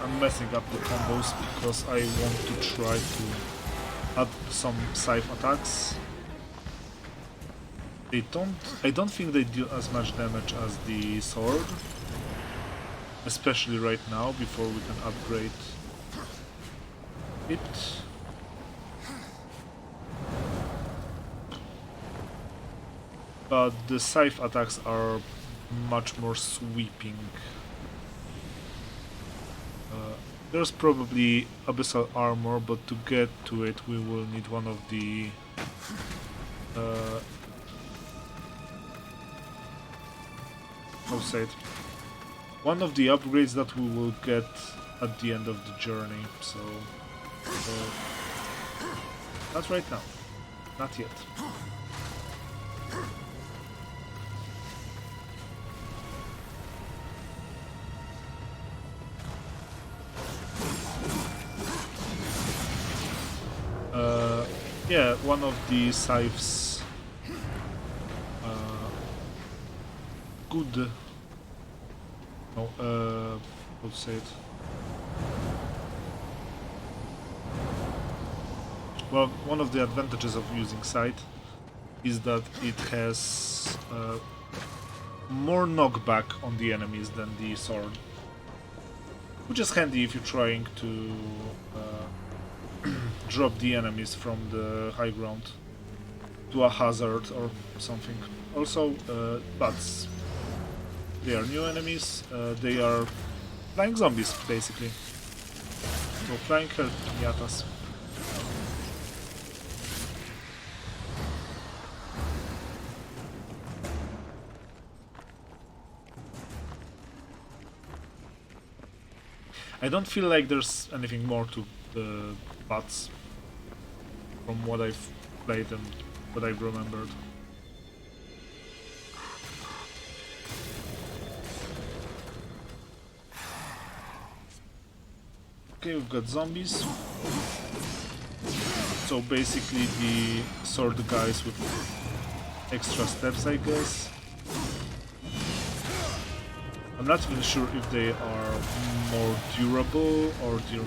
I'm messing up the combos because I want to try to add some scythe attacks. I don't think they do as much damage as the sword, especially right now before we can upgrade it. But the scythe attacks are much more sweeping. There's probably abyssal armor, but to get to it we will need one of the how to say it? One of the upgrades that we will get at the end of the journey, so not right now, not yet. Yeah, one of the scythes good. No, how to say it? Well, one of the advantages of using scythe is that it has more knockback on the enemies than the sword, which is handy if you're trying to drop the enemies from the high ground to a hazard or something. Also, bats. They are new enemies. They are flying zombies, basically. So flying hell pinatas. I don't feel like there's anything more to the bots from what I've played and what I've remembered. Okay, we've got zombies. So basically the sword guys with extra steps, I guess. I'm not even sure if they are more durable or deal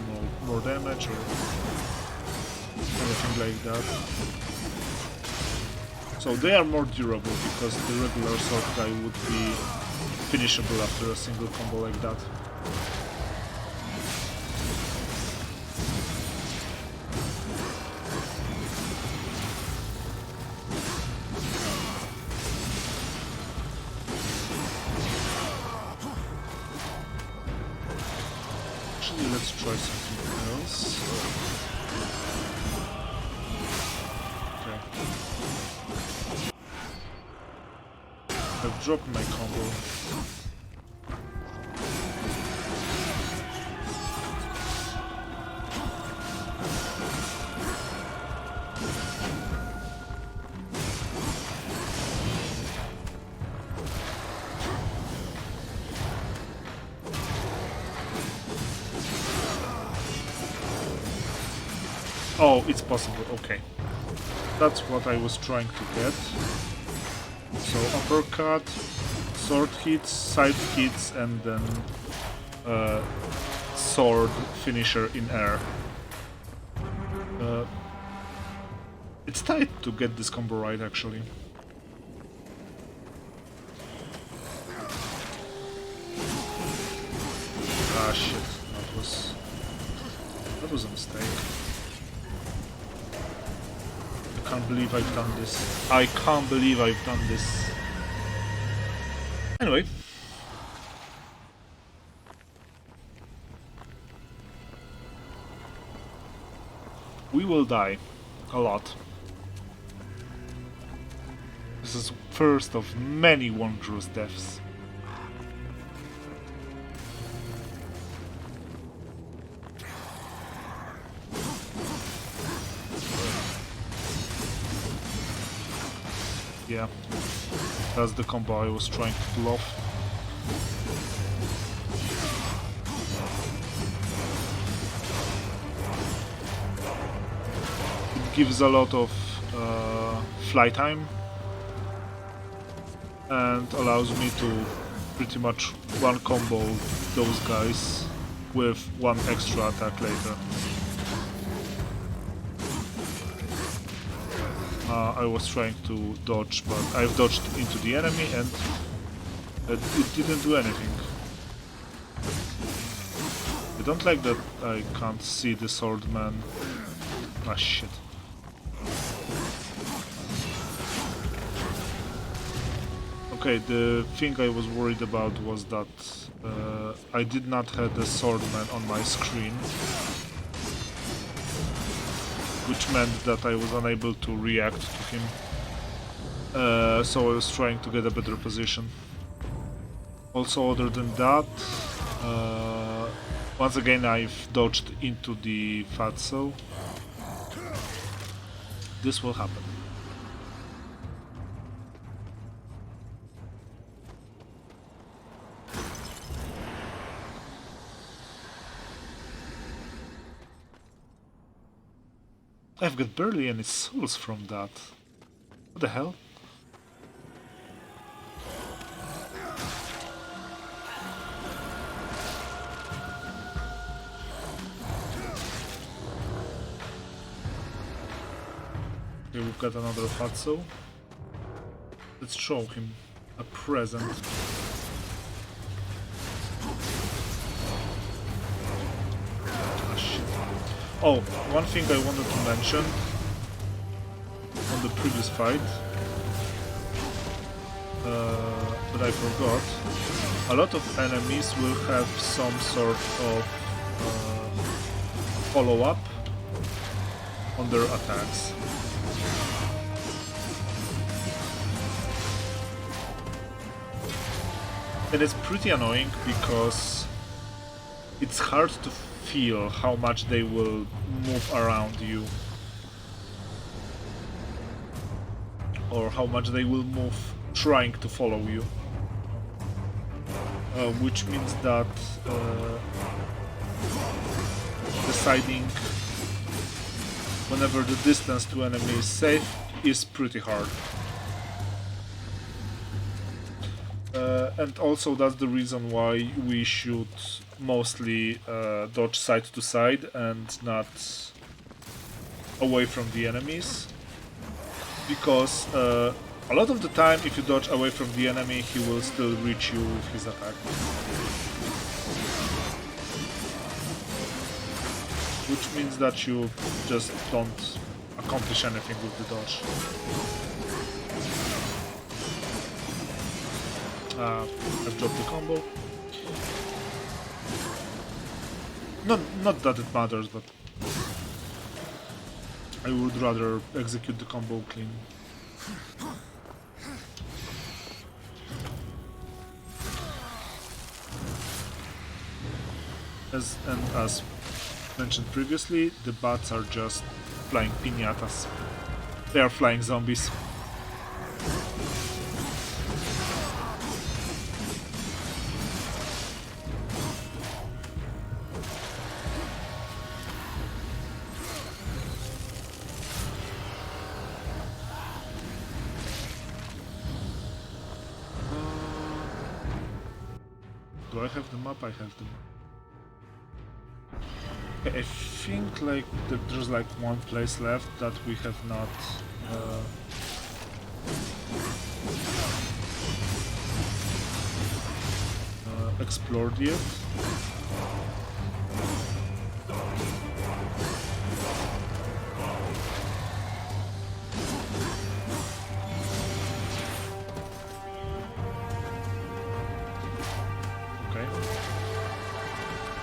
more damage or anything like that. So they are more durable because the regular sword guy would be finishable after a single combo like that. Let's try something else. Okay. I've dropped my combo. Oh, it's possible, okay. That's what I was trying to get. So uppercut, sword hits, side hits, and then sword finisher in air. It's tight to get this combo right, actually. Ah shit, that was a mistake. I can't believe I've done this. I can't believe I've done this. Anyway. We will die. A lot. This is first of many wondrous deaths. Yeah, that's the combo I was trying to pull off. It gives a lot of fly time and allows me to pretty much one combo those guys with one extra attack later. I was trying to dodge, but I've dodged into the enemy and it didn't do anything. I don't like that I can't see the swordman. Ah shit. Okay, the thing I was worried about was that I did not have the swordman on my screen, which meant that I was unable to react to him. So I was trying to get a better position. Also, other than that, once again I've dodged into the fatso. This will happen. I've got barely any souls from that. What the hell? Okay, we've got another fatso. Let's show him a present. Oh, one thing I wanted to mention on the previous fight, but I forgot. A lot of enemies will have some sort of follow-up on their attacks. And it's pretty annoying because it's hard to feel how much they will move around you, or how much they will move trying to follow you, which means that deciding whenever the distance to enemy is safe is pretty hard. And also that's the reason why we should mostly dodge side to side and not away from the enemies, because a lot of the time if you dodge away from the enemy he will still reach you with his attack, which means that you just don't accomplish anything with the dodge. I've dropped the combo. Not that it matters, but I would rather execute the combo clean. As mentioned previously, the bats are just flying piñatas. They are flying zombies. Do I have the map? I have the map. I think like there's like one place left that we have not explored yet.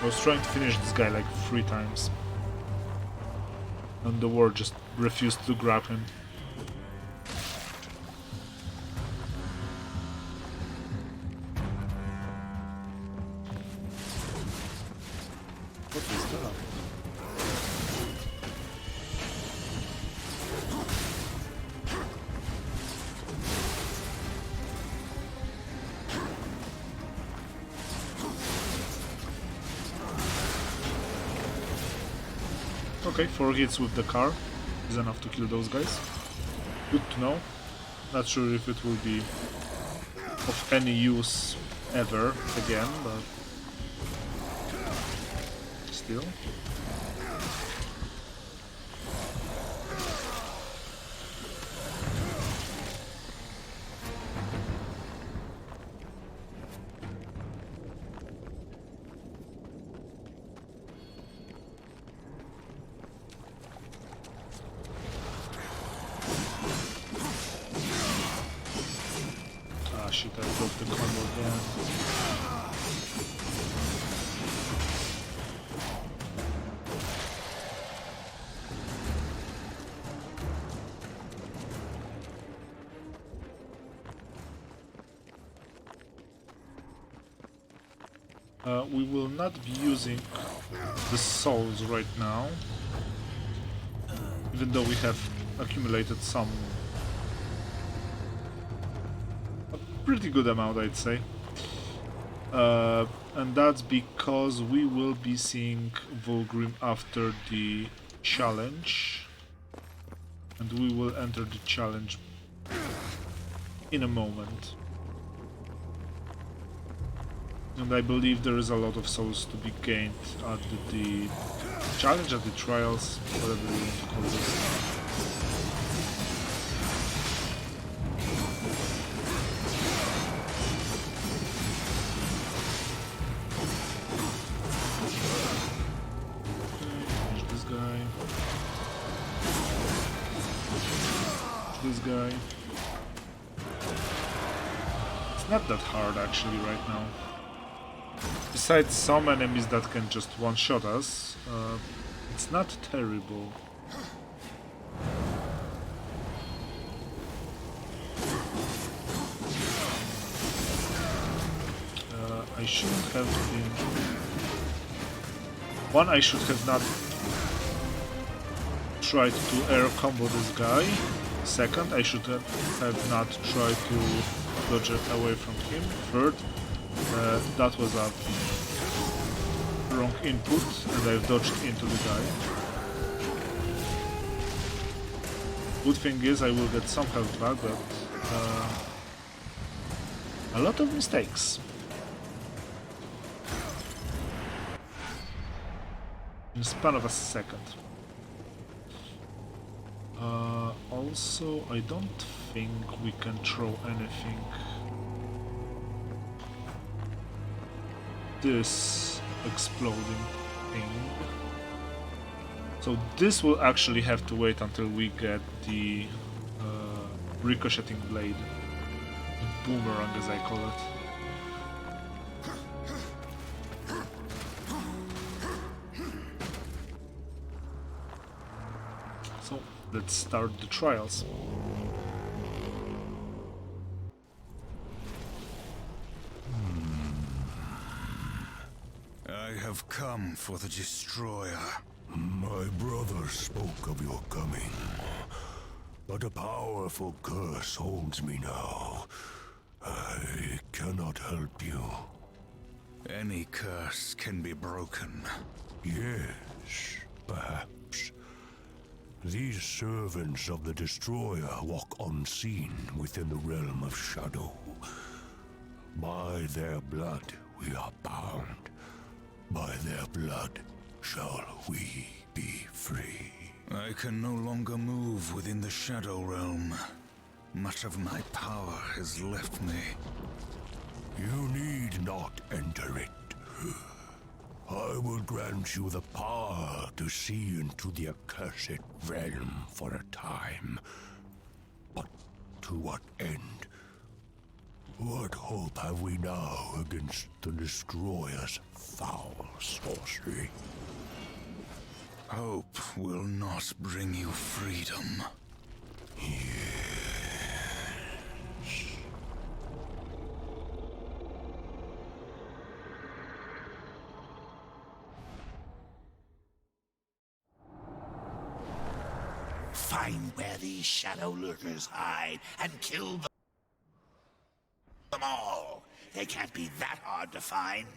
I was trying to finish this guy like 3 times, and the war just refused to grab him. What is that? Okay, 4 hits with the car is enough to kill those guys. Good to know. Not sure if it will be of any use ever again, but still. Shit, I broke the combo again. We will not be using the souls right now, even though we have accumulated some pretty good amount, I'd say, and that's because we will be seeing Volgrim after the challenge, and we will enter the challenge in a moment. And I believe there is a lot of souls to be gained at the challenge, at the trials, whatever you want to call this. This guy. It's not that hard actually right now. Besides some enemies that can just one-shot us, it's not terrible. I shouldn't have been One, I should have not tried to air combo this guy. Second, I should have not tried to dodge it away from him. Third, that was a wrong input and I've dodged into the guy. Good thing is I will get some health back, but a lot of mistakes. In the span of a second. Also, I don't think we can throw anything. This exploding thing. So this will actually have to wait until we get the ricocheting blade. The boomerang, as I call it. So let's start the trials. I have come for the Destroyer. My brother spoke of your coming, but a powerful curse holds me now. I cannot help you. Any curse can be broken. Yes, perhaps. These servants of the Destroyer walk unseen within the realm of shadow. By their blood we are bound. By their blood shall we be free. I can no longer move within the Shadow Realm. Much of my power has left me. You need not enter it. I will grant you the power to see into the accursed realm for a time. But to what end? What hope have we now against the Destroyer's foul sorcery? Hope will not bring you freedom. Find where these shadow lurkers hide and kill them all. They can't be that hard to find.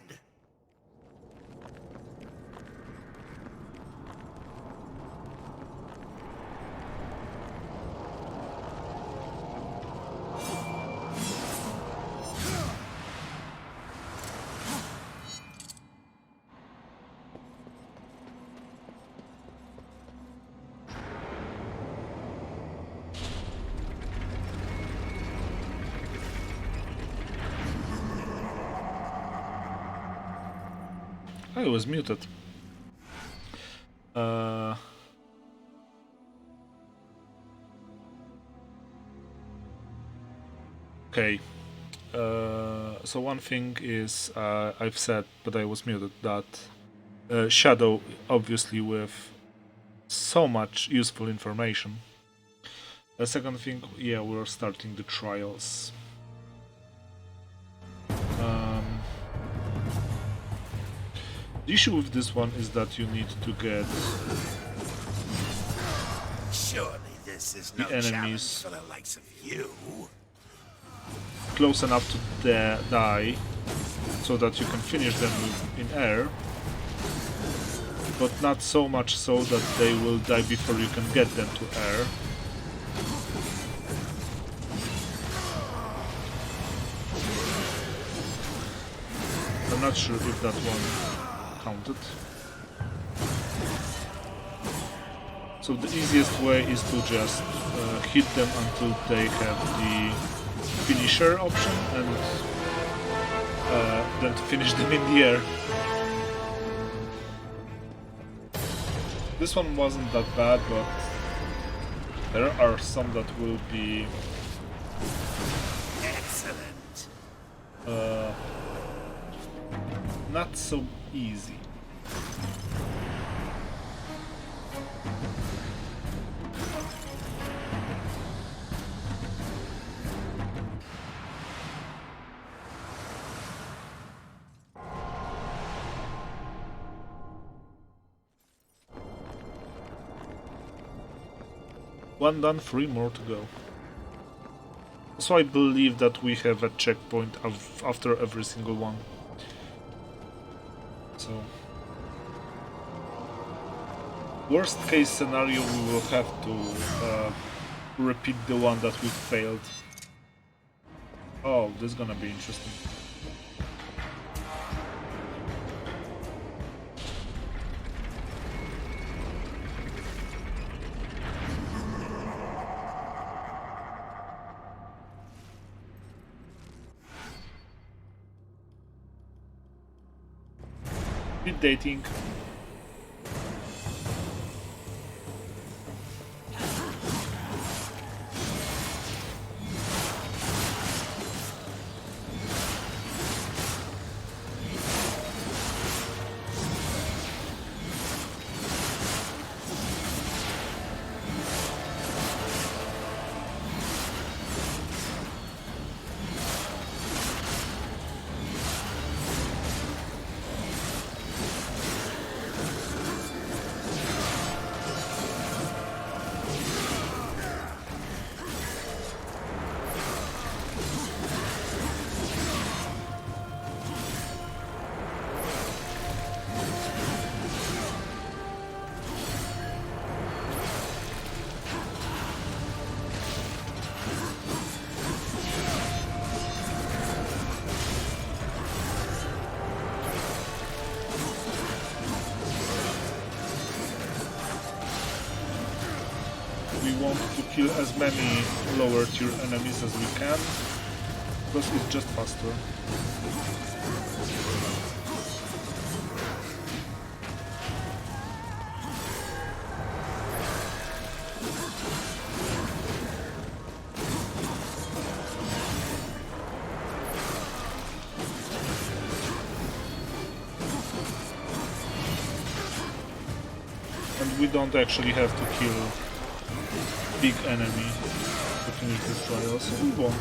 I was muted. Okay. So one thing is, I've said, but I was muted, that Shadow, obviously with so much useful information. The second thing, yeah, we're starting the trials. The issue with this one is that you need to get Surely this is no the enemies challenge for the likes of you. close enough to die so that you can finish them in air, but not so much so that they will die before you can get them to air. I'm not sure if that one counted. So the easiest way is to just hit them until they have the finisher option and then to finish them in the air. This one wasn't that bad, but there are some that will be Excellent. not so easy. One done, 3 more to go. So I believe that we have a checkpoint after every single one. So, worst case scenario, we will have to repeat the one that we failed. Oh, this is gonna be interesting. Speed dating. We want to kill as many lower tier enemies as we can, because it's just faster. And we don't actually have to kill big enemy to finish this trial, so we won't.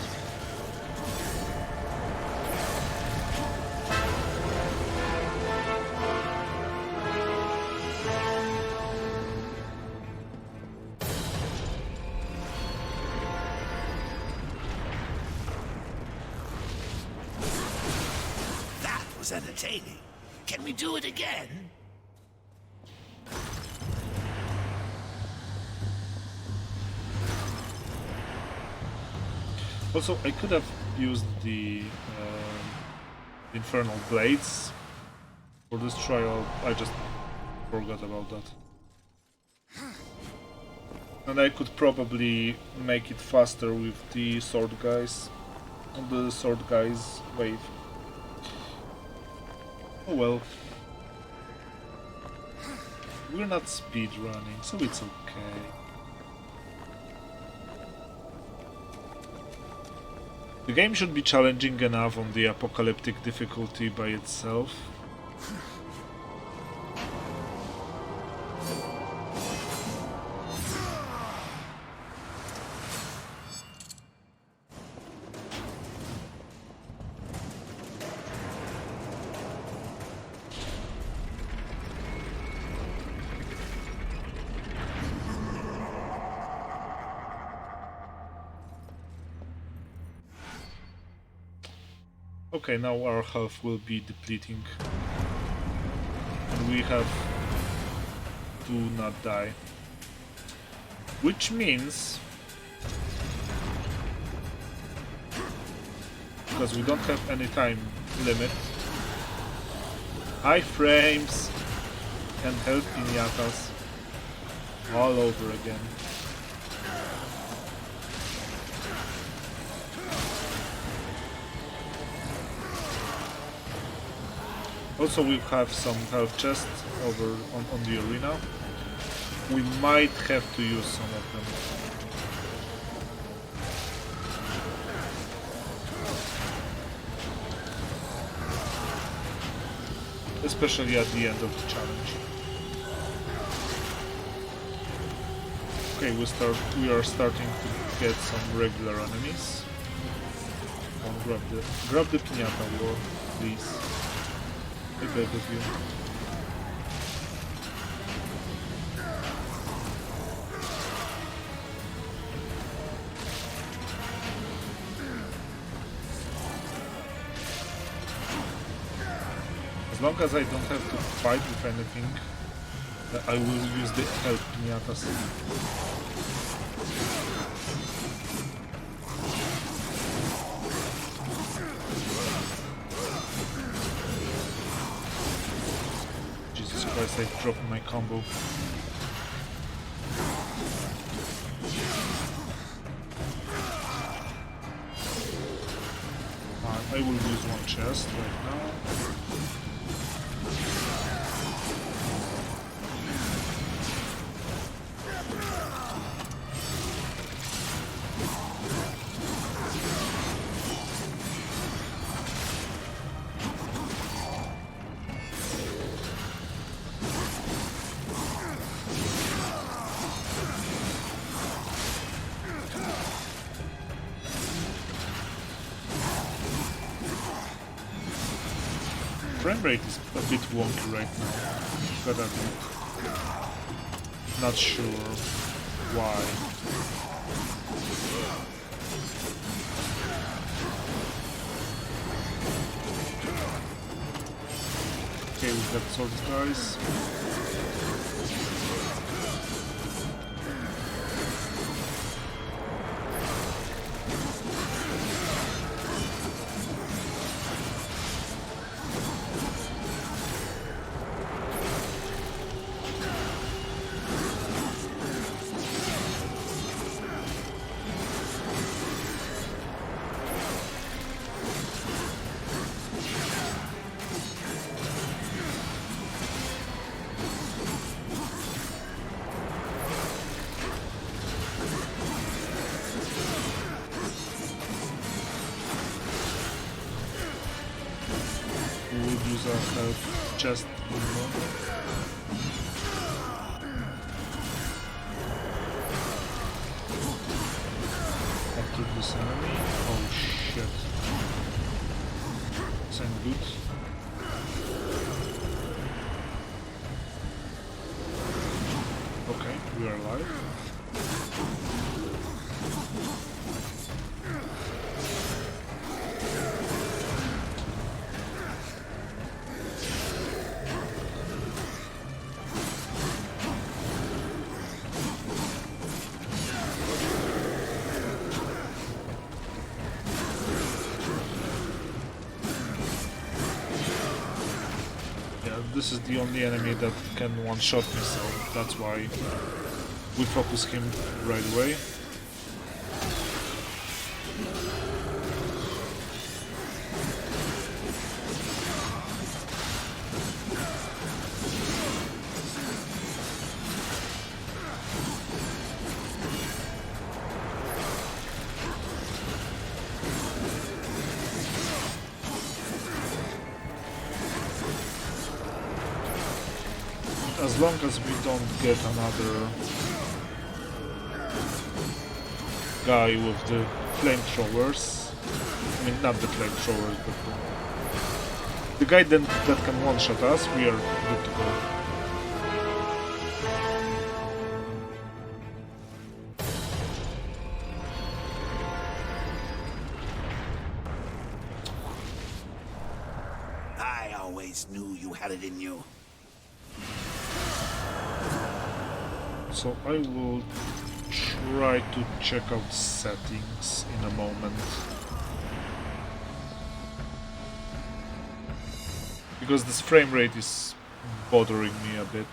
That was entertaining. Can we do it again? Also, I could have used the infernal blades for this trial. I just forgot about that. And I could probably make it faster with the sword guys on the sword guys wave. Oh well. We're not speed running, so it's okay. The game should be challenging enough on the apocalyptic difficulty by itself. Okay, now our health will be depleting. And we have to not die. Which means, because we don't have any time limit, high frames and health piñatas all over again. Also, we have some health chests over on the arena. We might have to use some of them. Especially at the end of the challenge. Okay, we are starting to get some regular enemies. Grab the piñata war, please. I beg of you. As long as I don't have to fight with anything, I will use the help pinatas. Jesus Christ, I dropped my combo. I will use one chest right now. Frame rate is a bit wonky right now, gotta admit. Not sure why. Okay, we've got swords, guys. Use our help just a moment. After this enemy. Oh shit. This ain't good. Okay, we are alive. This is the only enemy that can one-shot me, so that's why we focus him right away. As long as we don't get another guy with the flamethrowers, I mean not the flamethrowers, but the guy that can one-shot us, we are good to go. I always knew you had it in you. So I will try to check out settings in a moment. Because this frame rate is bothering me a bit.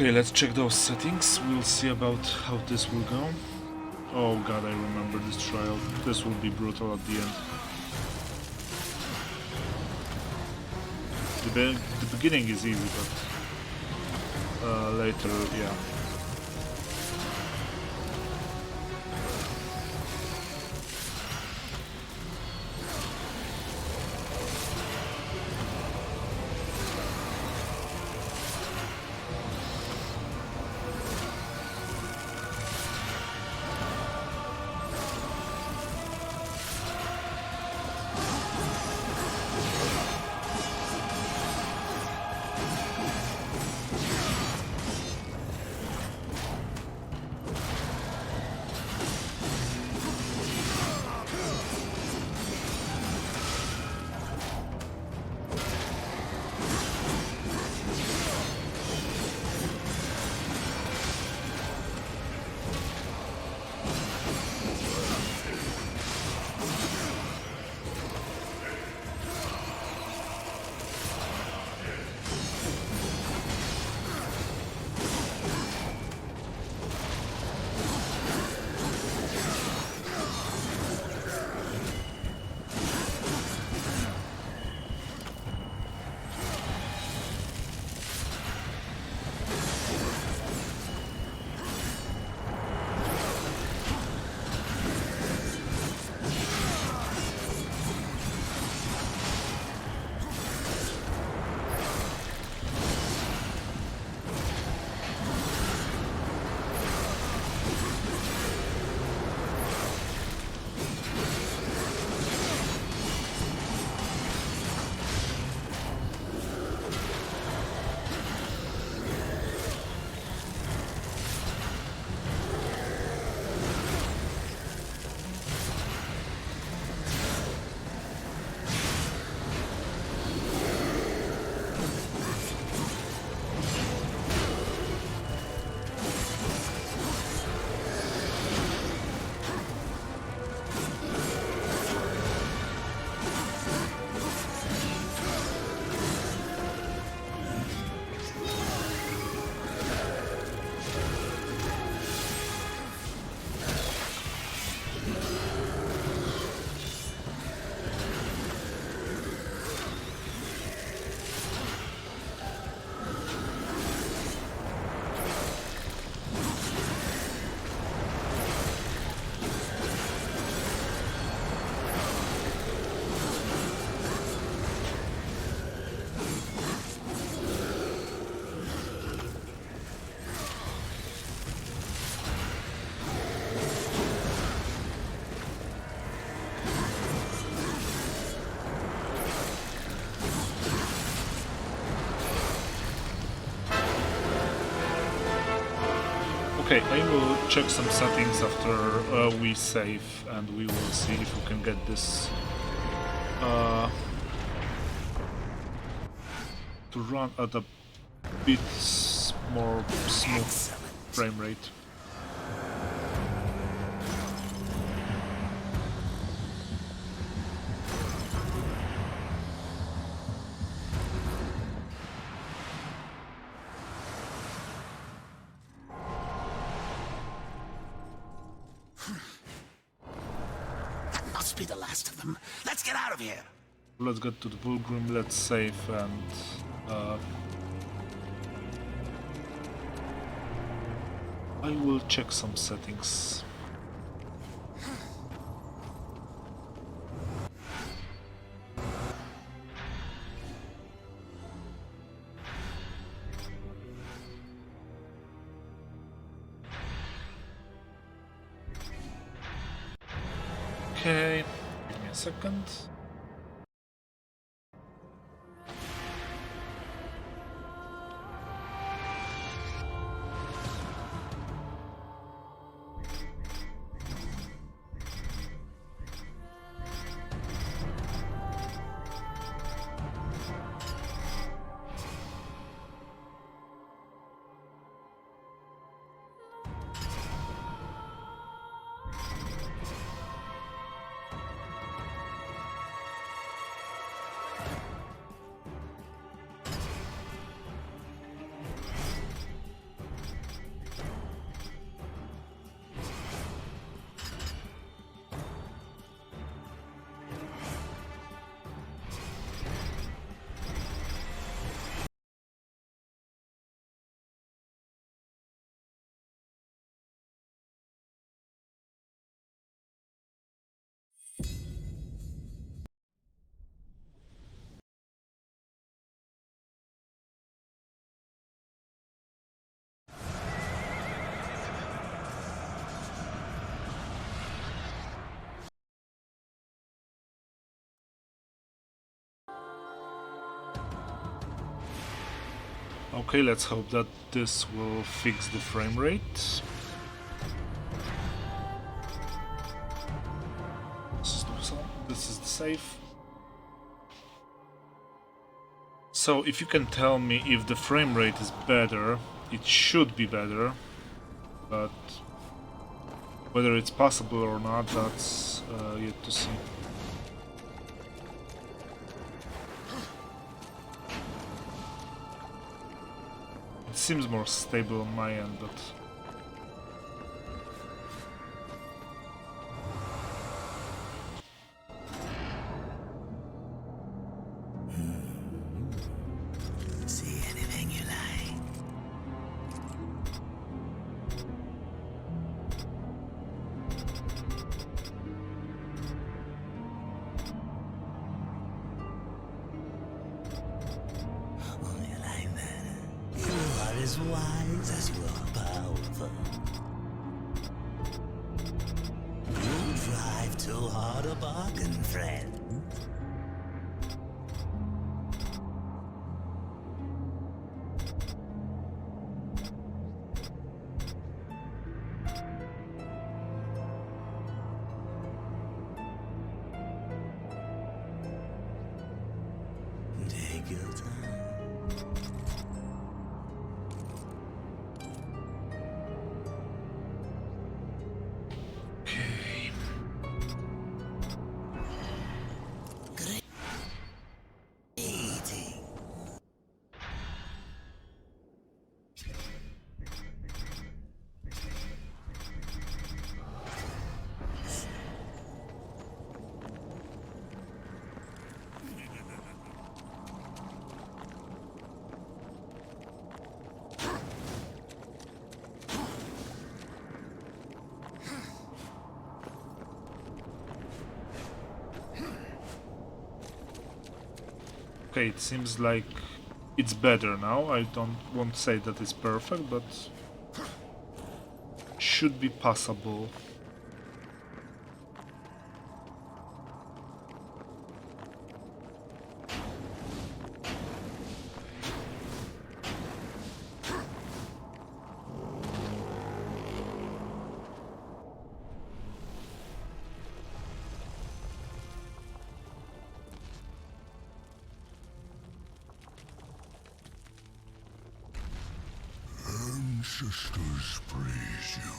Okay, let's check those settings. We'll see about how this will go. Oh god, I remember this trial. This will be brutal at the end. The beginning is easy, but later, yeah. Okay, I will check some settings after we save, and we will see if we can get this to run at a bit more smooth frame rate. Must be the last of them. Let's get out of here. Let's get to the Vulgrim, let's save, and I will check some settings. Okay, give me a second. Okay, let's hope that this will fix the frame rate. This is the save. So if you can tell me if the frame rate is better, it should be better, but whether it's possible or not, that's yet to see. It seems more stable on my end, but See anything you like? Oh, you like that? You are as wise as you are powerful. You drive too hard a bargain, friend. Take your time. okay. Eating. Okay, it seems like it's better now. I won't say that it's perfect, but should be possible. Ancestors praise you.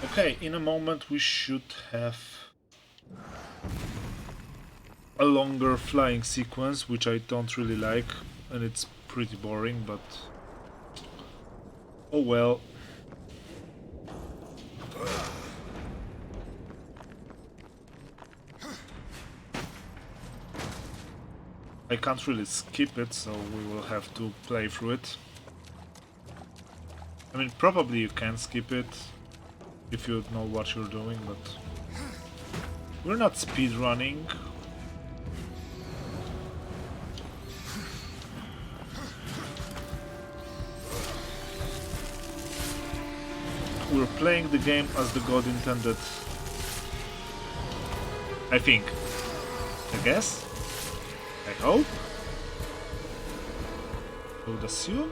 Okay, in a moment we should have a longer flying sequence, which I don't really like, and it's pretty boring, but oh well. I can't really skip it, so we will have to play through it. I mean, probably you can skip it if you know what you're doing, but we're not speedrunning. We're playing the game as the god intended. I think. I guess? I hope? I would assume?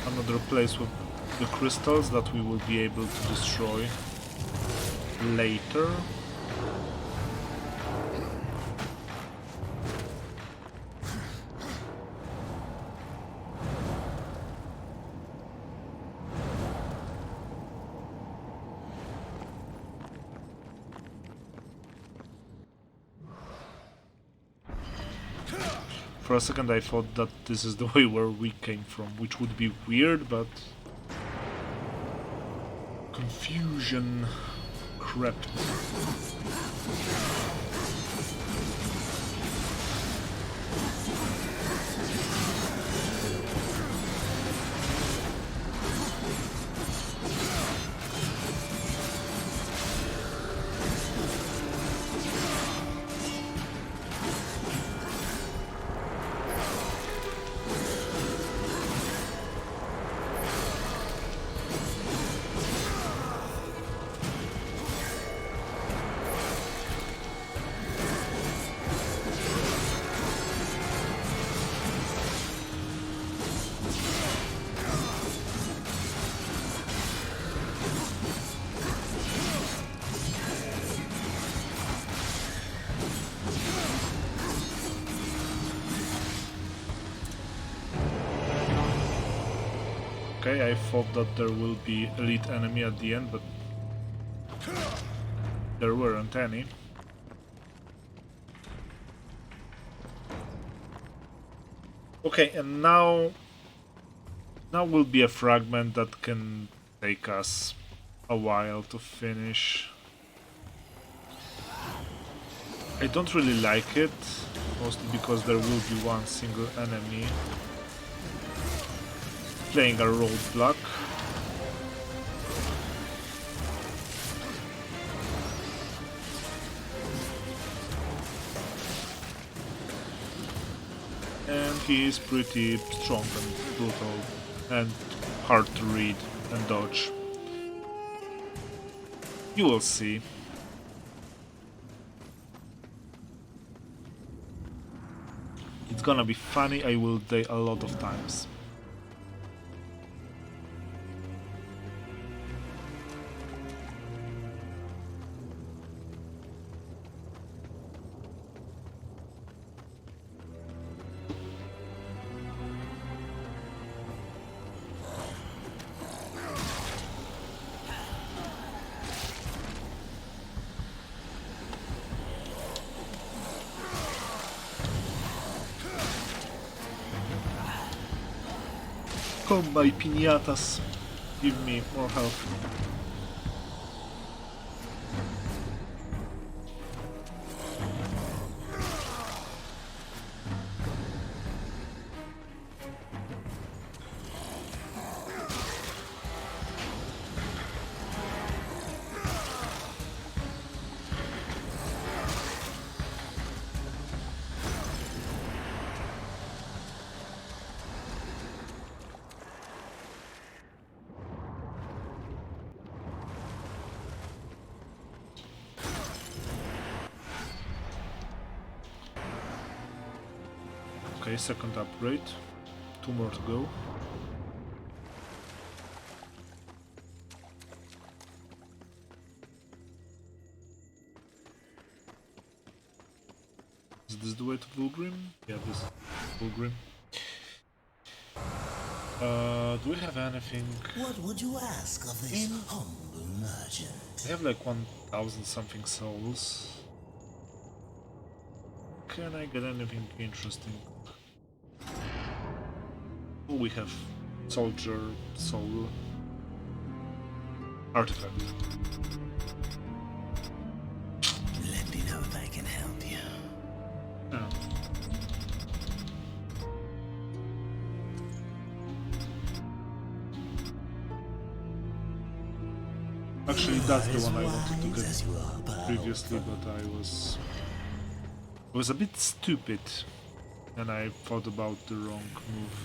Another place with the crystals that we will be able to destroy later. For a second I thought that this is the way where we came from, which would be weird, but confusion crept. Okay, I thought that there will be elite enemy at the end, but there weren't any. Okay, and now will be a fragment that can take us a while to finish. I don't really like it, mostly because there will be one single enemy playing a roadblock. And he is pretty strong and brutal and hard to read and dodge. You will see. It's gonna be funny, I will die a lot of times. Come, my piñatas. Give me more health. Okay, second upgrade. 2 more to go. Is this the way to Vulgrim? Yeah, this is Vulgrim. Do we have anything? What would you ask of this humble merchant? We have like 1000 something souls. Can I get anything interesting? Oh, we have soldier soul artifact. Let me know if I can help you. Yeah. Actually, that's the one I wanted to get previously, but I was a bit stupid and I thought about the wrong move.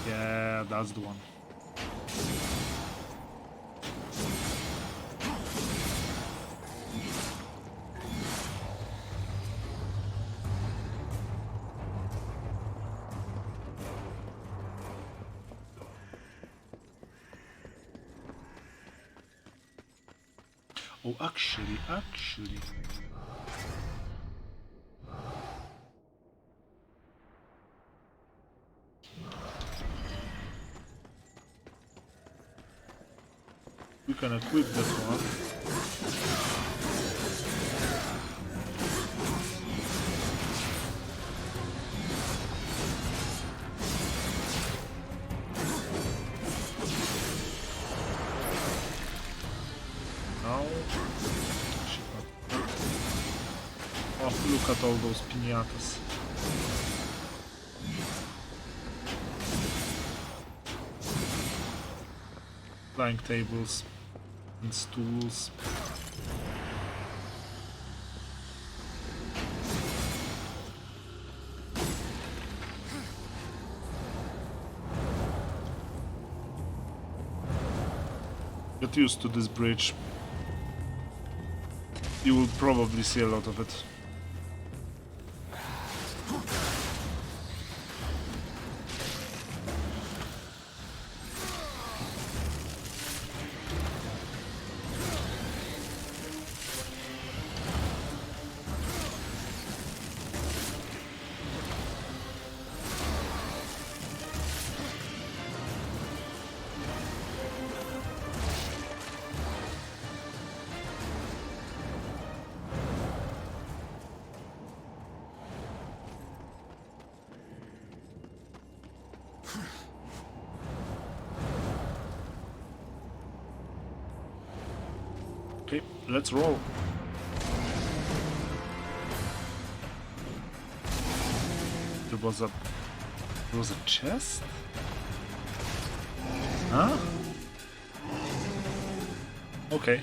Yeah, that's the one. Oh, actually. We can equip that one. Now, oh, look at all those piñatas. Flying tables and stools. Get used to this bridge. You will probably see a lot of it. Let's roll. There was a chest? Huh? Okay.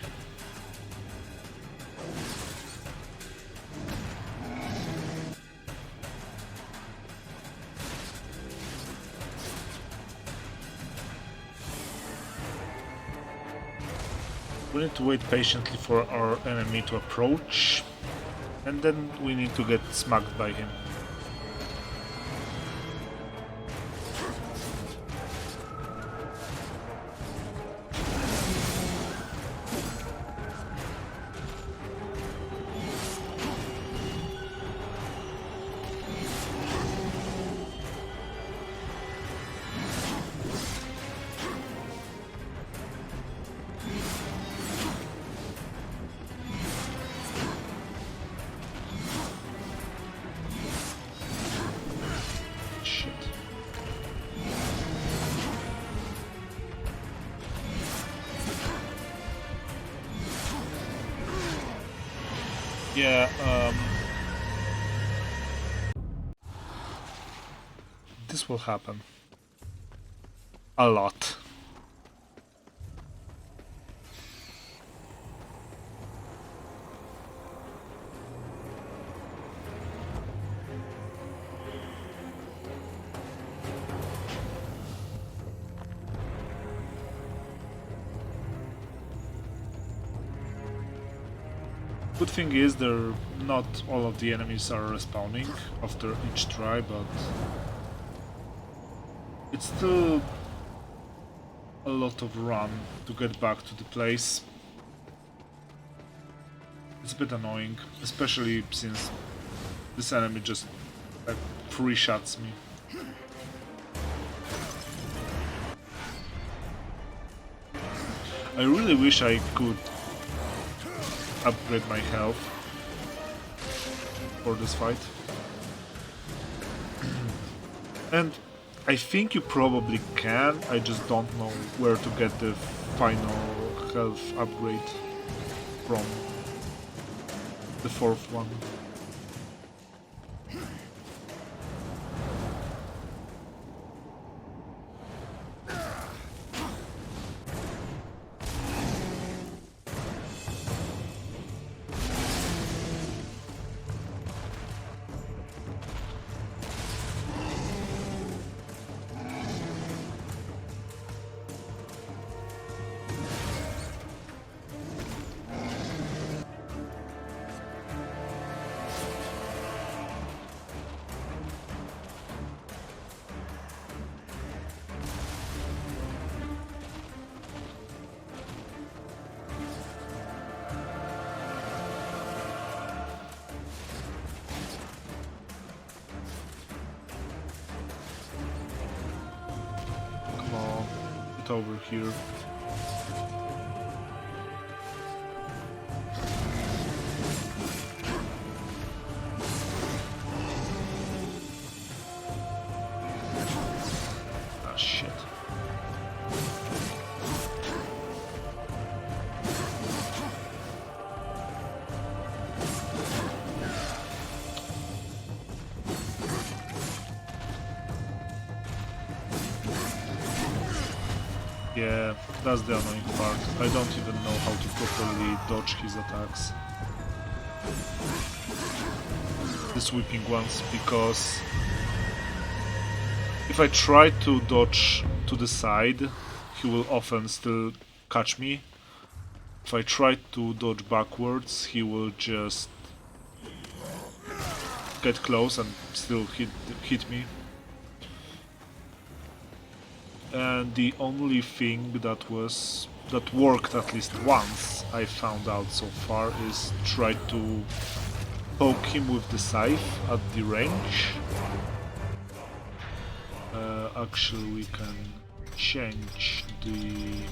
We need to wait patiently for our enemy to approach, and then we need to get smacked by him. Yeah, this will happen. A lot. Good thing is not all of the enemies are respawning after each try, but it's still a lot of run to get back to the place. It's a bit annoying, especially since this enemy just like free shots me. I really wish I could upgrade my health for this fight. And I think you probably can, I just don't know where to get the final health upgrade from. The fourth one. Over here. Ah, shit. Yeah, that's the annoying part. I don't even know how to properly dodge his attacks. The sweeping ones, because if I try to dodge to the side, he will often still catch me. If I try to dodge backwards, he will just get close and still hit me. And the only thing that worked at least once, I found out so far, is try to poke him with the scythe at the range. Actually, we can change the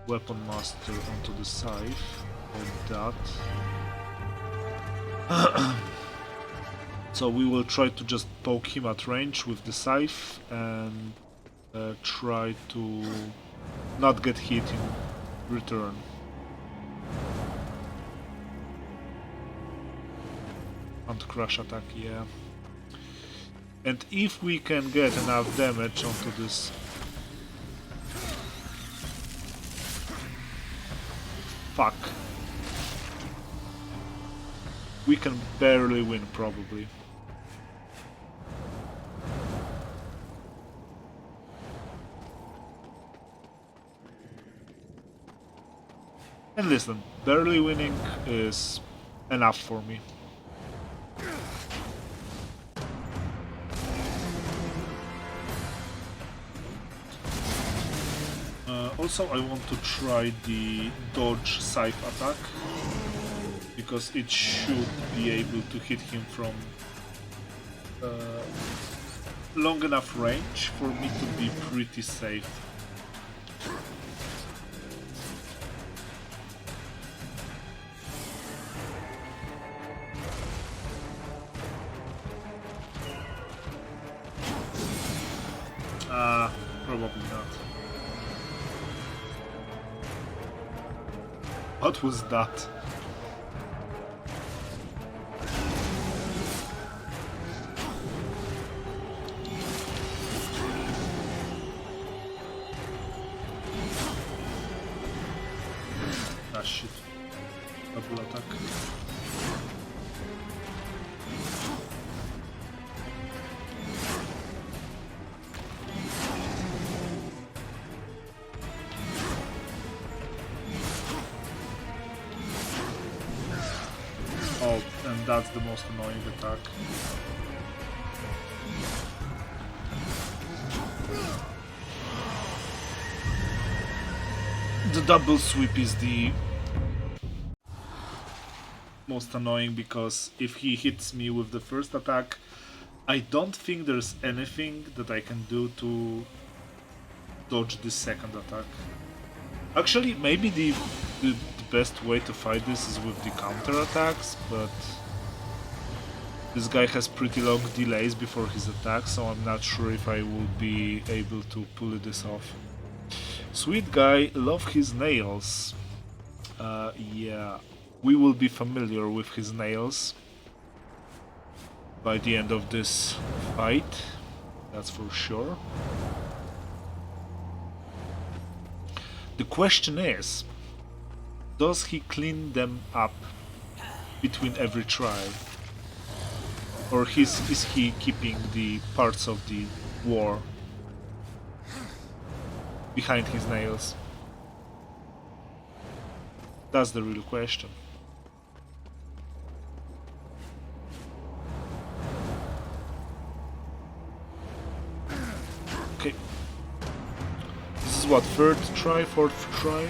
weapon master onto the scythe like that. So we will try to just poke him at range with the scythe and try to not get hit in return. Crush attack, yeah. And if we can get enough damage onto this... Fuck. We can barely win, probably. And listen, barely winning is enough for me. Also, I want to try the dodge scythe attack, because it should be able to hit him from long enough range for me to be pretty safe. Probably not. What was that? Ah shit. Double attack. Oh, and that's the most annoying attack. The double sweep is the most annoying, because if he hits me with the first attack, I don't think there's anything that I can do to dodge the second attack. Actually, maybe the best way to fight this is with the counter attacks, but this guy has pretty long delays before his attack, so I'm not sure if I will be able to pull this off. Sweet guy, love his nails. Yeah, we will be familiar with his nails by the end of this fight, that's for sure. The question is, does he clean them up between every try? Or is he keeping the parts of the war behind his nails? That's the real question. Okay. This is what, third try, fourth try?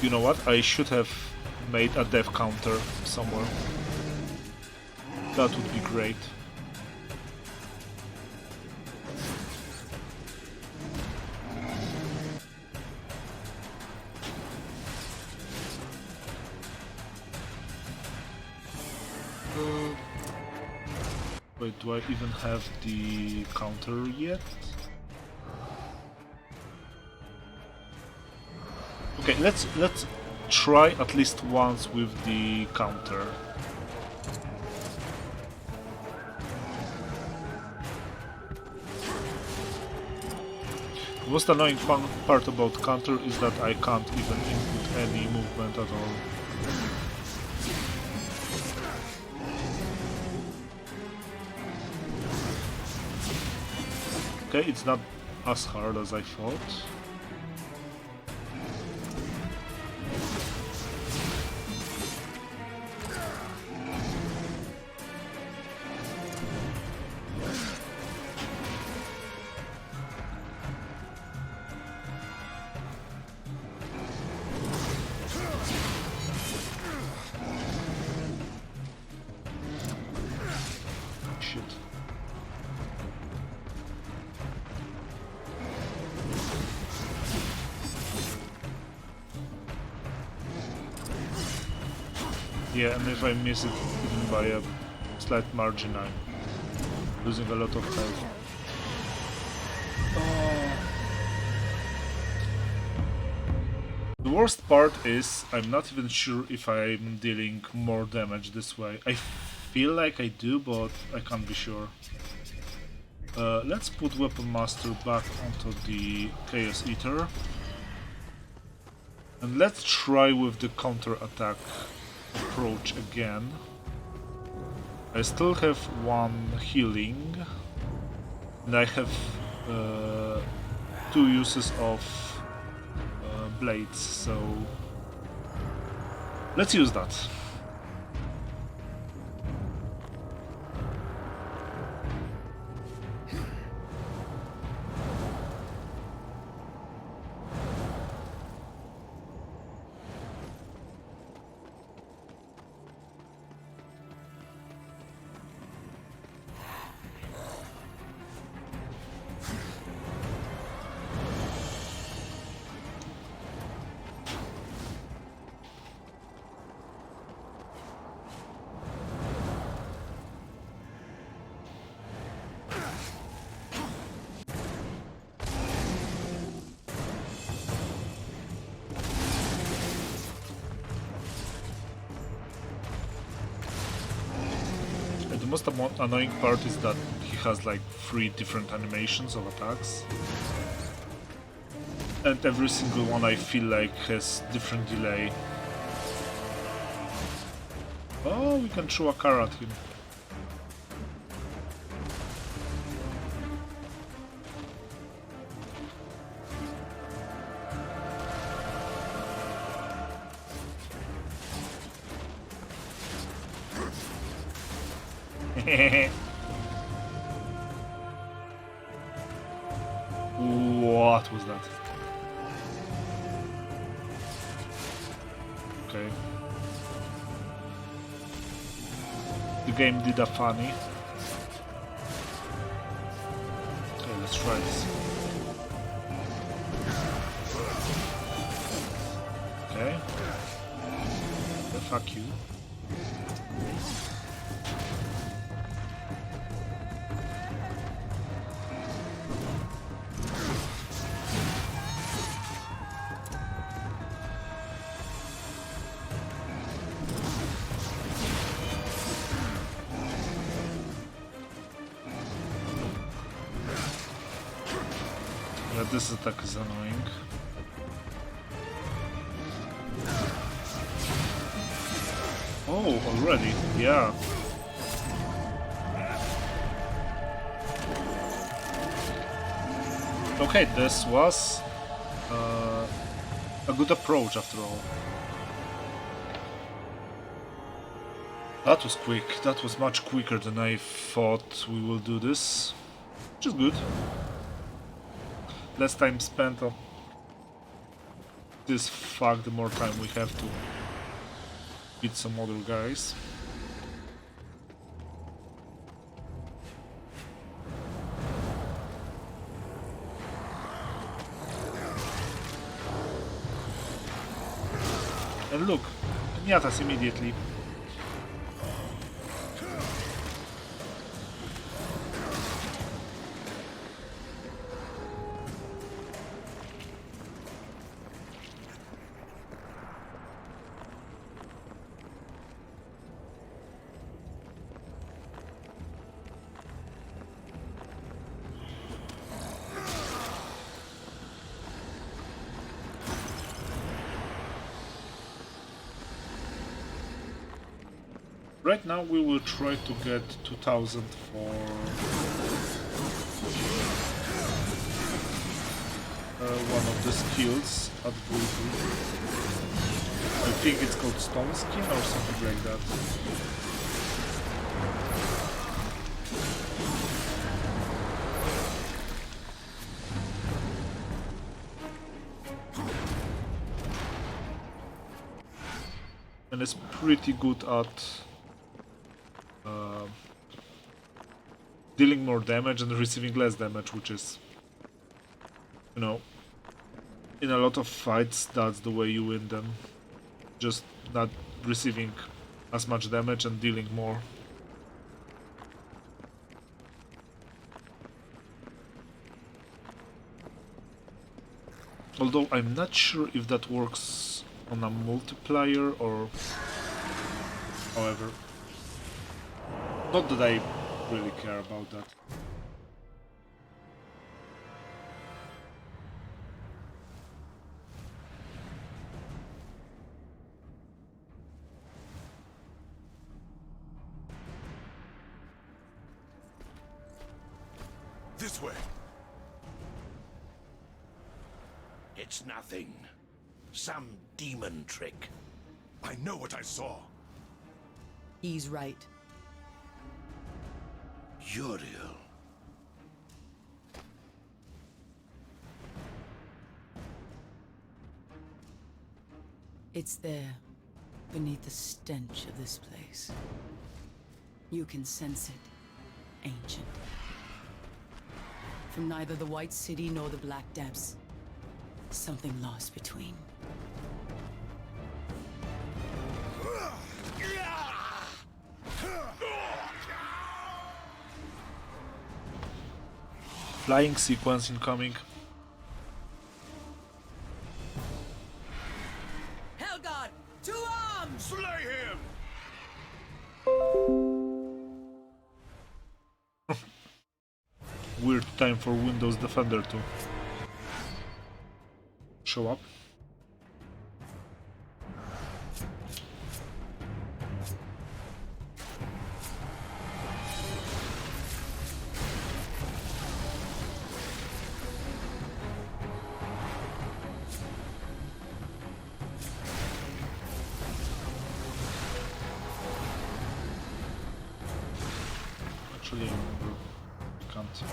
You know what? I should have made a death counter somewhere. That would be great. Wait, do I even have the counter yet? Okay, let's try at least once with the counter. The most annoying part about counter is that I can't even input any movement at all. Okay, it's not as hard as I thought. Shit. Yeah, and if I miss it even by a slight margin, I'm losing a lot of health. The worst part is I'm not even sure if I'm dealing more damage this way. I feel like I do, but I can't be sure. Let's put Weapon Master back onto the Chaos Eater. And let's try with the counter-attack approach again. I still have one healing. And I have 2 uses of blades, so let's use that. The most annoying part is that he has like 3 different animations of attacks. And every single one I feel like has different delay. Oh, we can throw a car at him. What was that? Okay. The game did a funny. Okay, let's try this. Okay. Yeah, fuck you. Yeah, this attack is annoying. Oh, already? Yeah. Okay, this was a good approach after all. That was quick. That was much quicker than I thought we will do this. Which is good. Less time spent on this fuck, the more time we have to beat some other guys. And look, Pinatas immediately. Right now we will try to get 2000 for one of the skills at Bulbu. I think it's called Stone Skin or something like that. And it's pretty good at dealing more damage and receiving less damage, which is, you know, in a lot of fights that's the way you win them. Just not receiving as much damage and dealing more. Although I'm not sure if that works on a multiplier or however. Not that I really care about that. This way. It's nothing. Some demon trick. I know what I saw. He's right. Uriel. It's there, beneath the stench of this place. You can sense it, ancient. From neither the White City nor the Black Depths. Something lost between. Flying sequence incoming. Hellgod, to arms! Slay him! Weird time for Windows Defender to show up. Actually, I can't.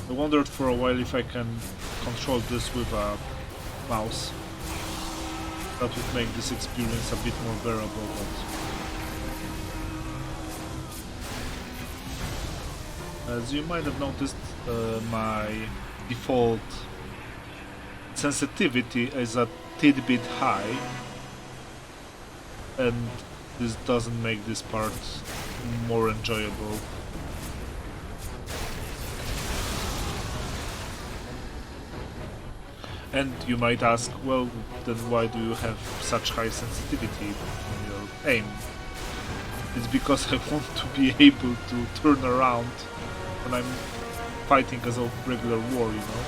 I wondered for a while if I can control this with a mouse. That would make this experience a bit more bearable, but as you might have noticed, my default sensitivity is a tidbit high, and this doesn't make this part more enjoyable. And you might ask, well, then why do you have such high sensitivity on your aim? It's because I want to be able to turn around when I'm fighting as a regular war, you know?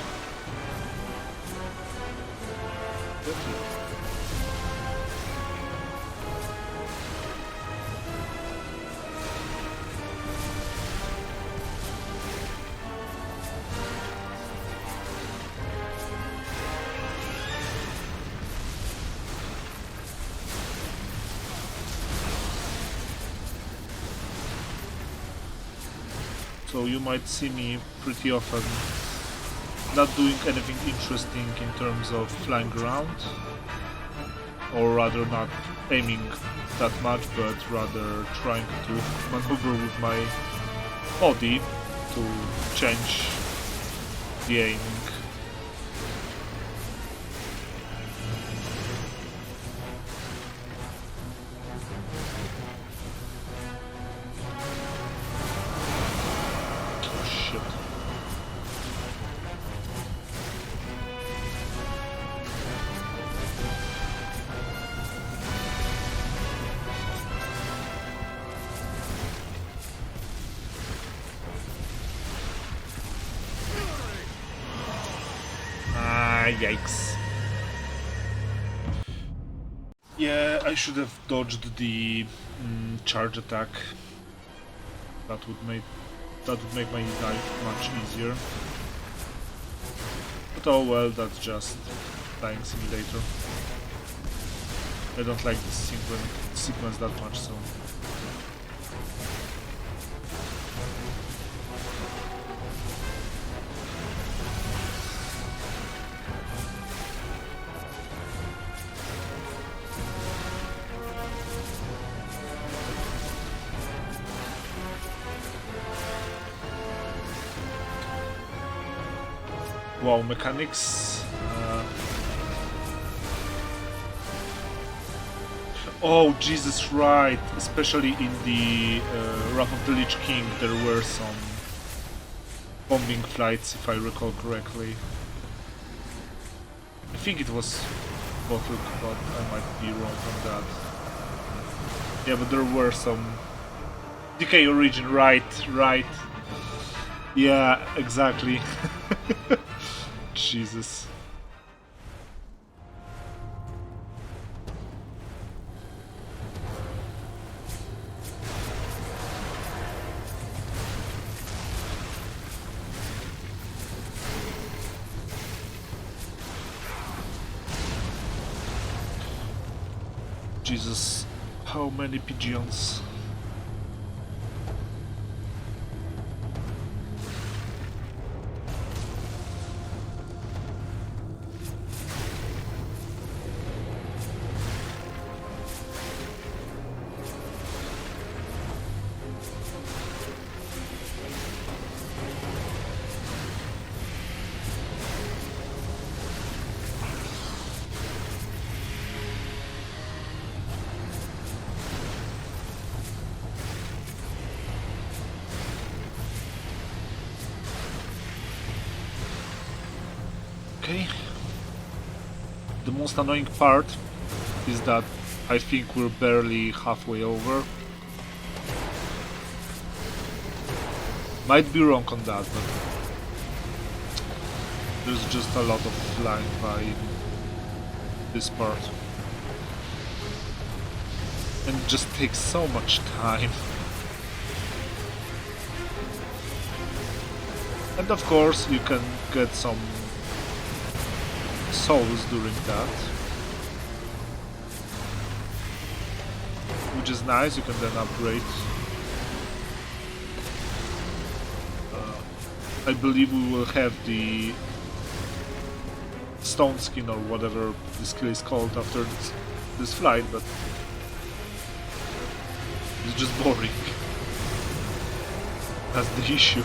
So you might see me pretty often not doing anything interesting in terms of flying around, or rather not aiming that much, but rather trying to maneuver with my body to change the aiming. Yikes. Yeah, I should have dodged the charge attack. That would make my dive much easier. But oh well, that's just Flying Simulator. I don't like this sequence that much, so... Wow, mechanics. Oh, Jesus, right. Especially in the Wrath of the Lich King, there were some bombing flights, if I recall correctly. I think it was bottle, but I might be wrong on that. Yeah, but there were some decay origin, right. Yeah, exactly. Jesus. Jesus, how many pigeons? Okay. The most annoying part is that I think we're barely halfway over. Might be wrong on that, but there's just a lot of flying by in this part. And it just takes so much time. And of course you can get some souls during that, which is nice. You can then upgrade. I believe we will have the stone skin or whatever this skill is called after this flight, but it's just boring. That's the issue.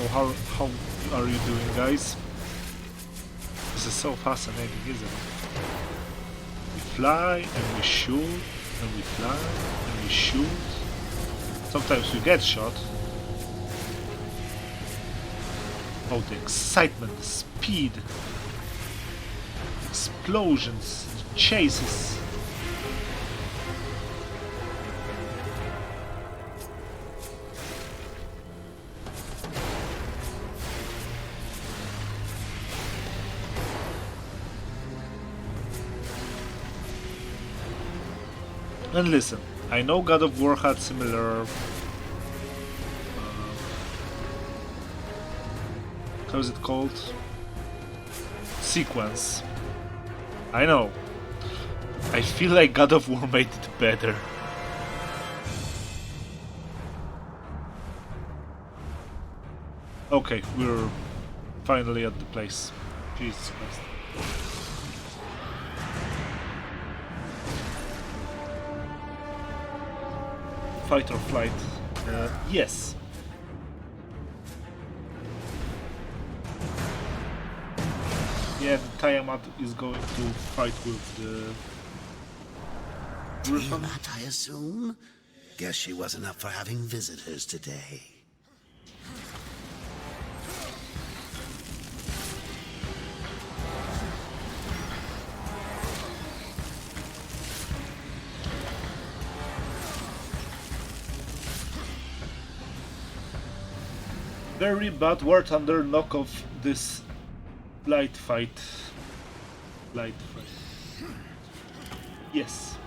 So how are you doing, guys? This is so fascinating, isn't it? We fly and we shoot and we fly and we shoot. Sometimes we get shot. Oh, the excitement, the speed, explosions, the chases. And listen, I know God of War had similar how is it called? Sequence. I know. I feel like God of War made it better. Okay, we're finally at the place. Jesus Christ. Fight or flight? Yes. Yeah, the Tiamat is going to fight with the Griffin. Tiamat, I assume? Guess she wasn't up for having visitors today. Very bad War Thunder knock off this light fight. Light fight. Yes.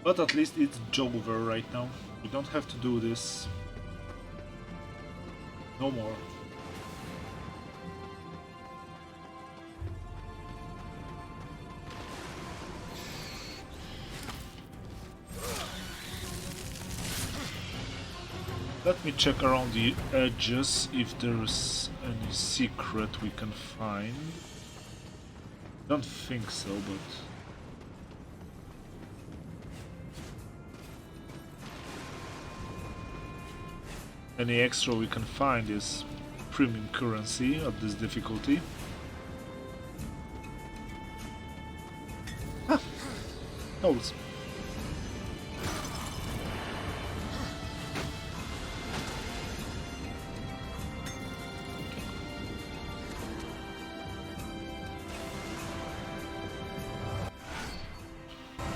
But at least it's over right now. We don't have to do this. No more. Let me check around the edges if there's any secret we can find. Don't think so, but... any extra we can find is premium currency at this difficulty. Ah! Holes.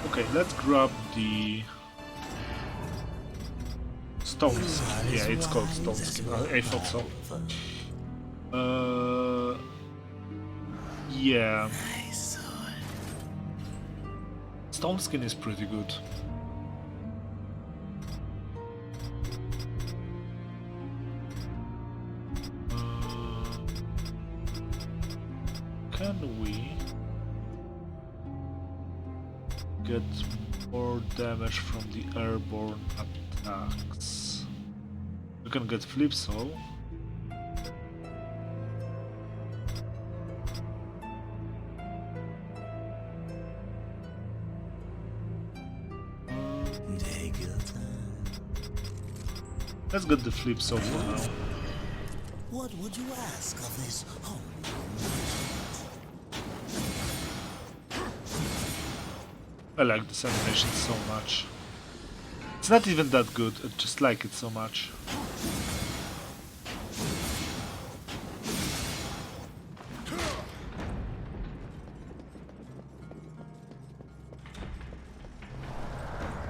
Okay, let's grab the stones. Yeah, it's called stones. I thought so. Yeah. Stone skin is pretty good. Can we get more damage from the airborne attacks? We can get flip soul. Take your time. Let's get the flip soul for now. What would you ask of this home? I like this animation so much. It's not even that good, I just like it so much.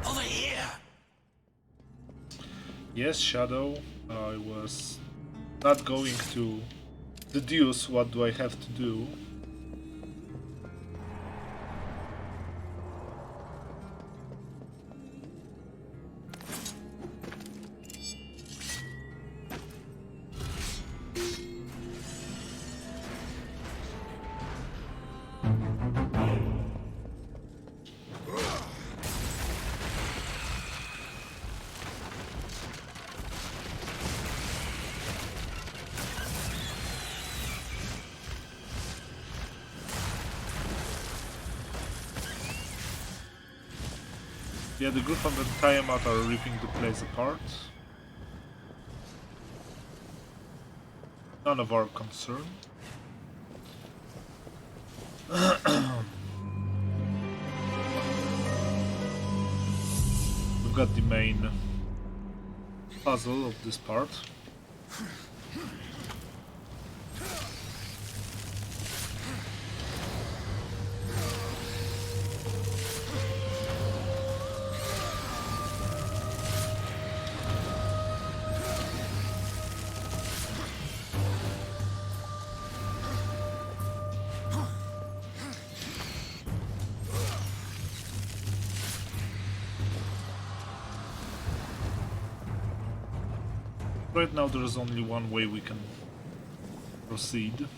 Over here! Yes, Shadow, I was not going to deduce what do I have to do. Yeah, the group on the Tiamat are ripping the place apart. None of our concern. We've got the main puzzle of this part. Right now there is only one way we can proceed.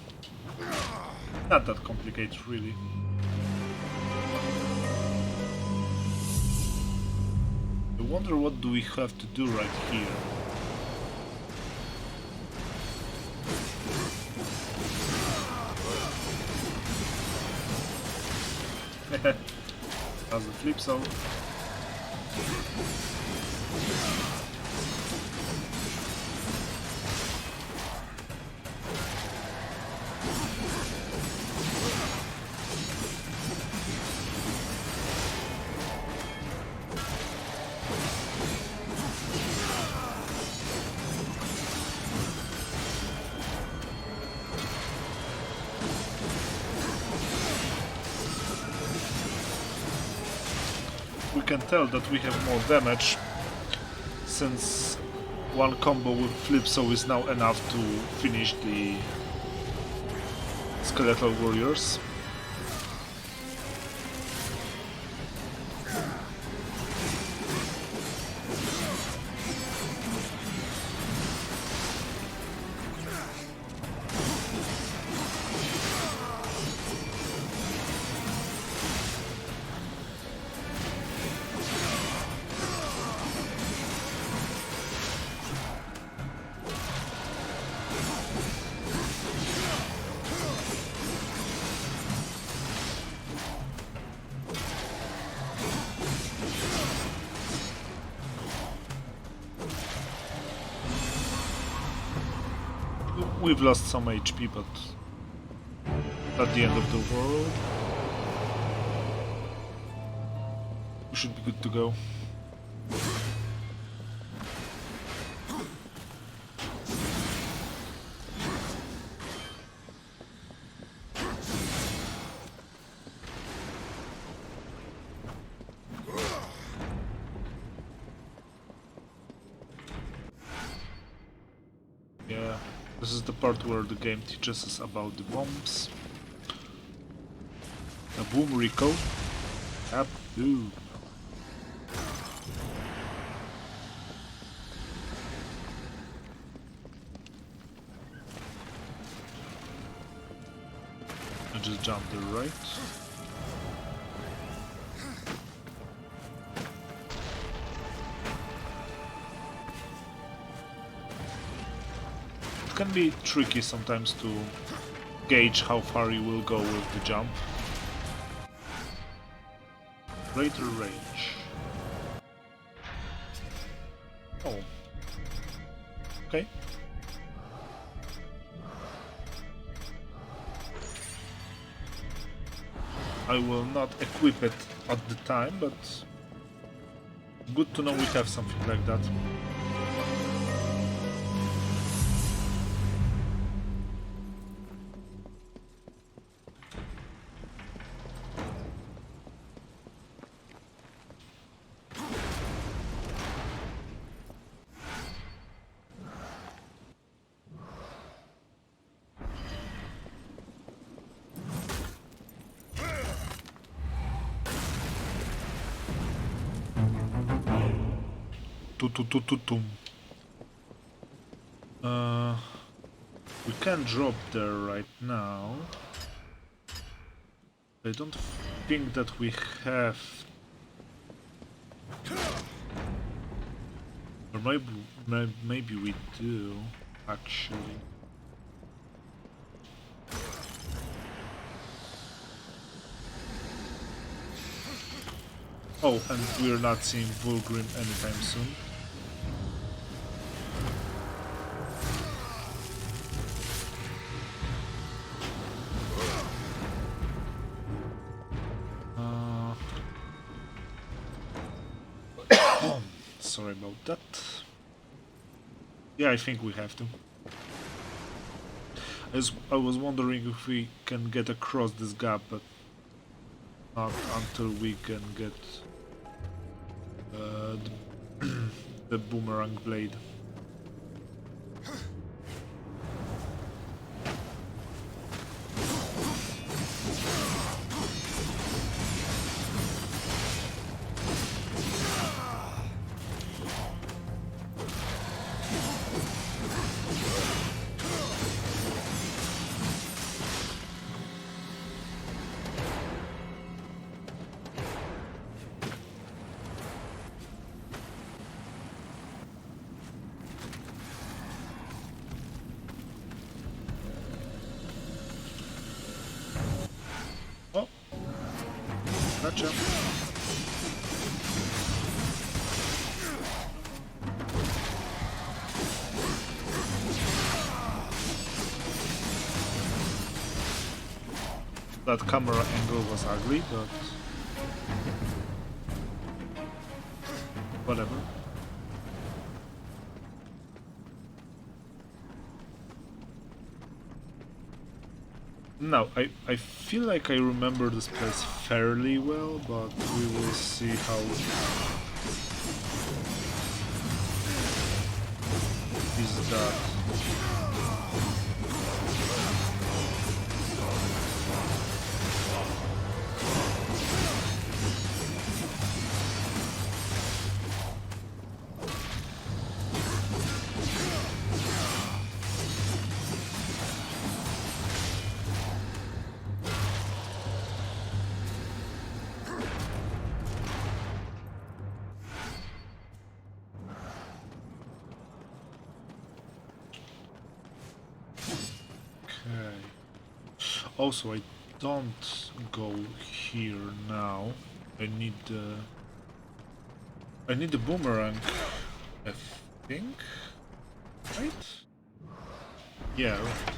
Not that complicated, really. I wonder what do we have to do right here. That's the flip zone. we can tell that we have more damage, since one combo with Flipso is now enough to finish the skeletal warriors. We've lost some HP, but at the end of the world, we should be good to go. Yeah. This is the part where the game teaches us about the bombs. The boom recall. Boom. I just jumped the right. It can be tricky sometimes to gauge how far you will go with the jump. Greater range. Oh. Okay. I will not equip it at the time, but good to know we have something like that. We can drop there right now. I don't think that we have, or maybe we do actually. Oh, and we're not seeing Vulgrim anytime soon. Sorry about that. Yeah, I think we have to. I was wondering if we can get across this gap, but not until we can get the boomerang blade. Gotcha. That camera angle was ugly, but whatever. Now, I feel like I remember this place fairly well, but we will see how is that. Also, I don't go here now. I need the boomerang, I think, right? Yeah, right.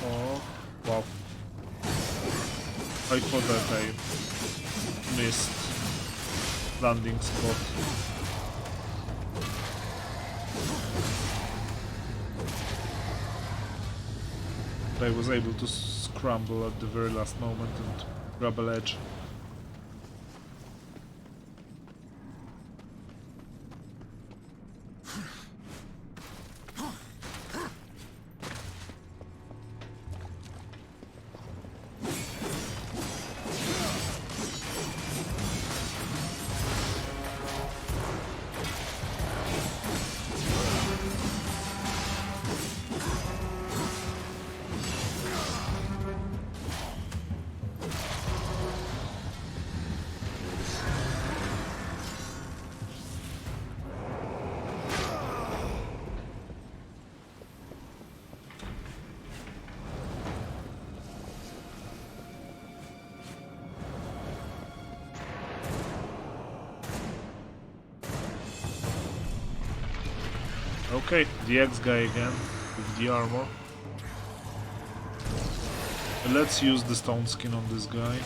Oh, wow. I thought that I missed landing spot. But I was able to scramble at the very last moment and grab a ledge. Okay, the X guy again with the armor. Let's use the stone skin on this guy.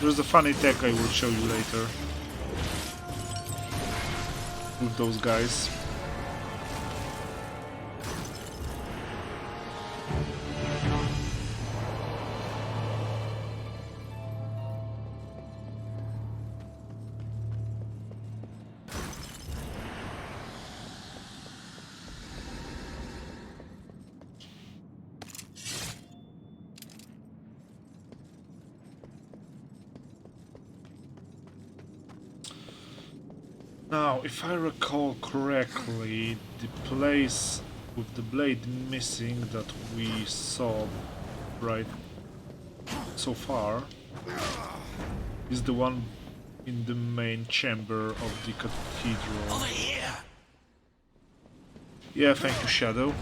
There's a funny tech I will show you later with those guys. Now, if I recall correctly, the place with the blade missing that we saw right so far is the one in the main chamber of the cathedral. Over here! Yeah, thank you, Shadow.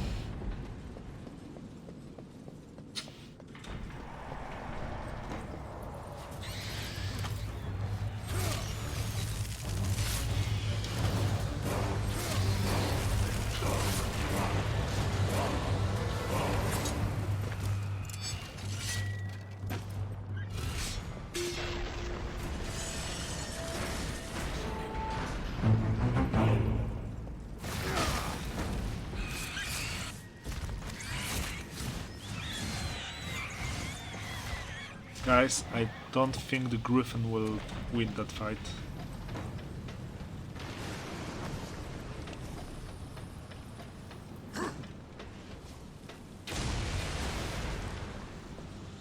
Guys, I don't think the Griffin will win that fight.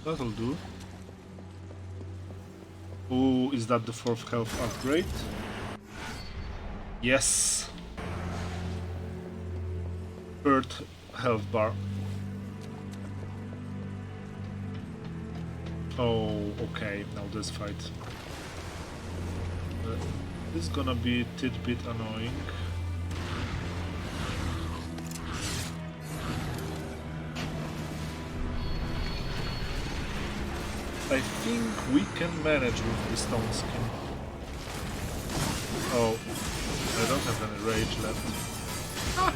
That'll do. Oh, is that the 4th health upgrade? Yes! Earth health bar. Oh, okay, now this fight. This is gonna be a tidbit annoying. I think we can manage with the stone skin. Oh, I don't have any rage left. Ah!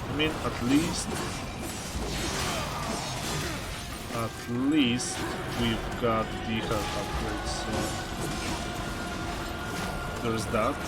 I mean, at least we've got the health upgrades, so there's that.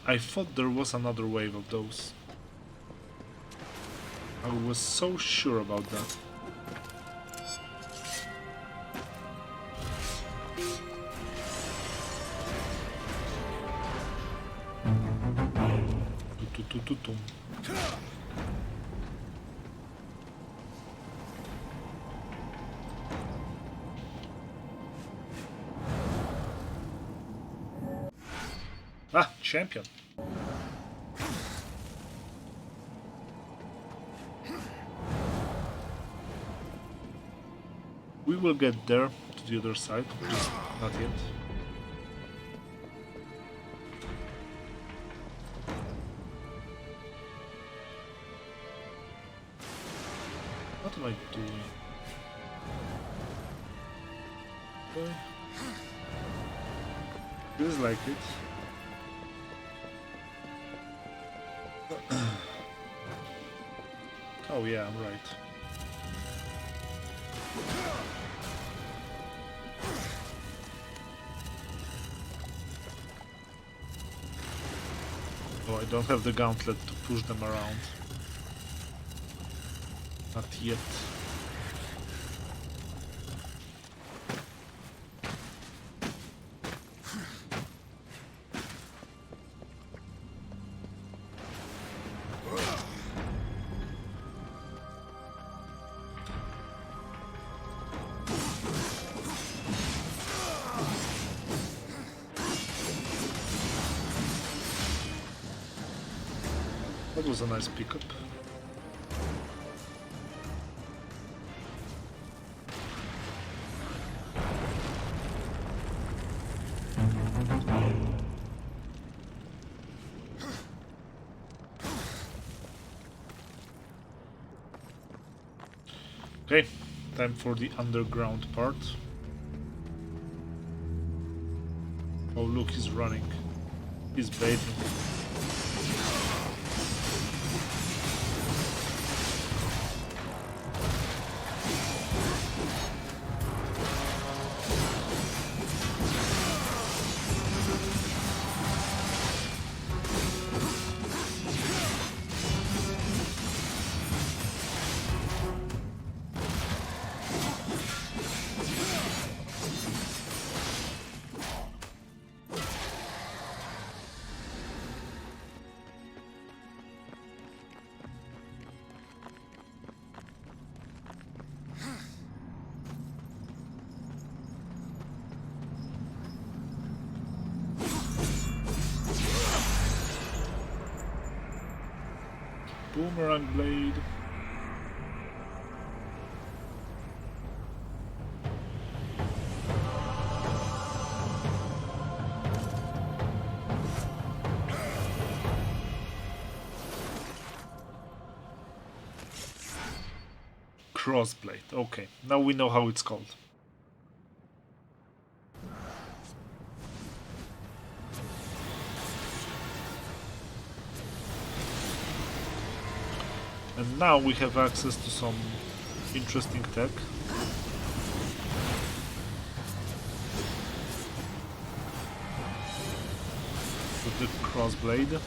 I thought there was another wave of those. I was so sure about that. Tum. Ah, champion. We will get there to the other side, just not yet. What am I doing? Okay. Feels like it. Oh yeah, I'm right. Oh, I don't have the gauntlet to push them around. Not yet. That was a nice pickup. Okay, time for the underground part. Oh look, he's running. He's baiting. Boomerang blade. Crossblade. Okay, now we know how it's called. And now we have access to some interesting tech. With the crossblade.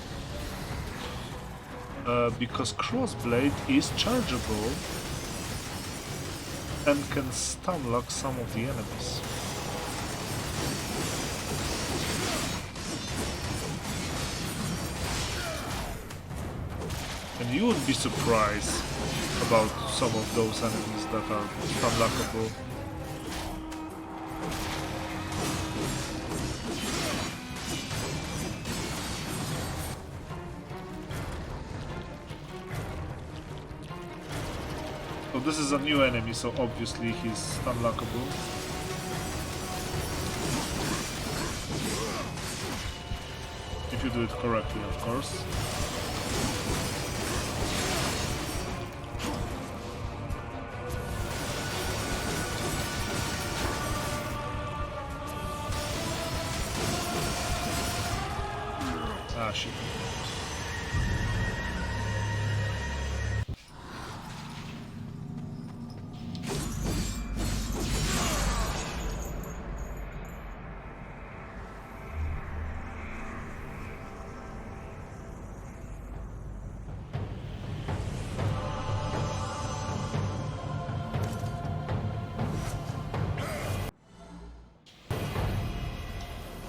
Because crossblade is chargeable and can stun lock some of the enemies. And you would be surprised about some of those enemies that are stun-lockable. So this is a new enemy, so obviously he's stun-lockable. If you do it correctly, of course. Ah, shit.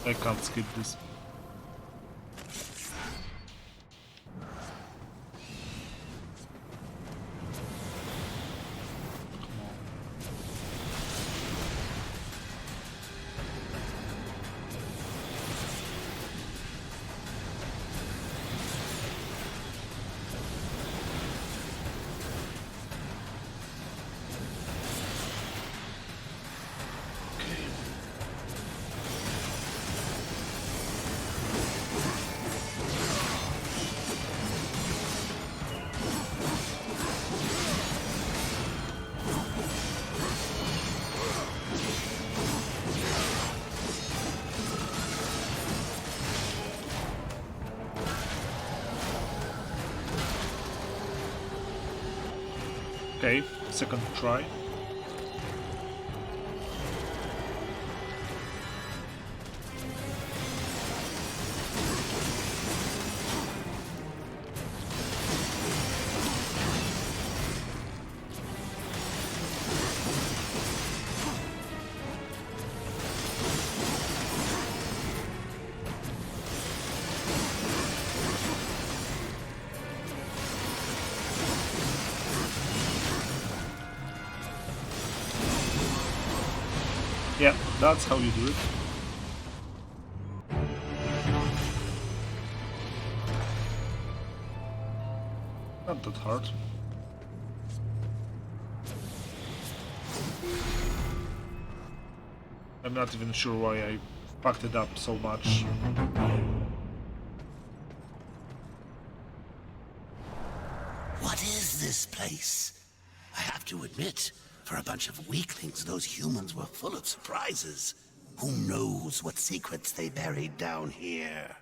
I can't skip this. Okay, second try. Yeah, that's how you do it. Not that hard. I'm not even sure why I fucked it up so much. What is this place? I have to admit, for a bunch of weaklings, those humans were full of surprises. Who knows what secrets they buried down here?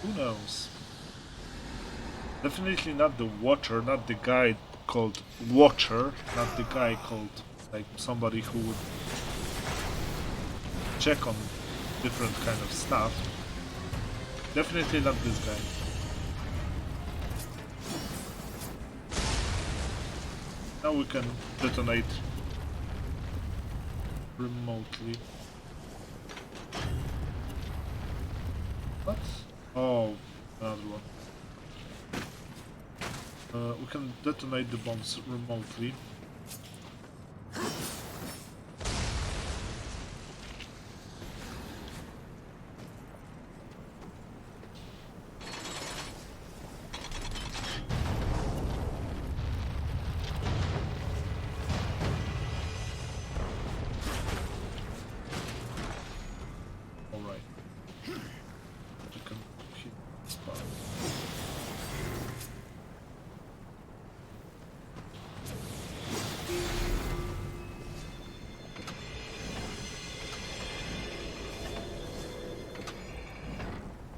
Who knows? Definitely not the Watcher, not the guy called Watcher, not the guy called like somebody who would check on different kind of stuff. Definitely not this guy. Now we can detonate remotely. What? Oh, another one. We can detonate the bombs remotely.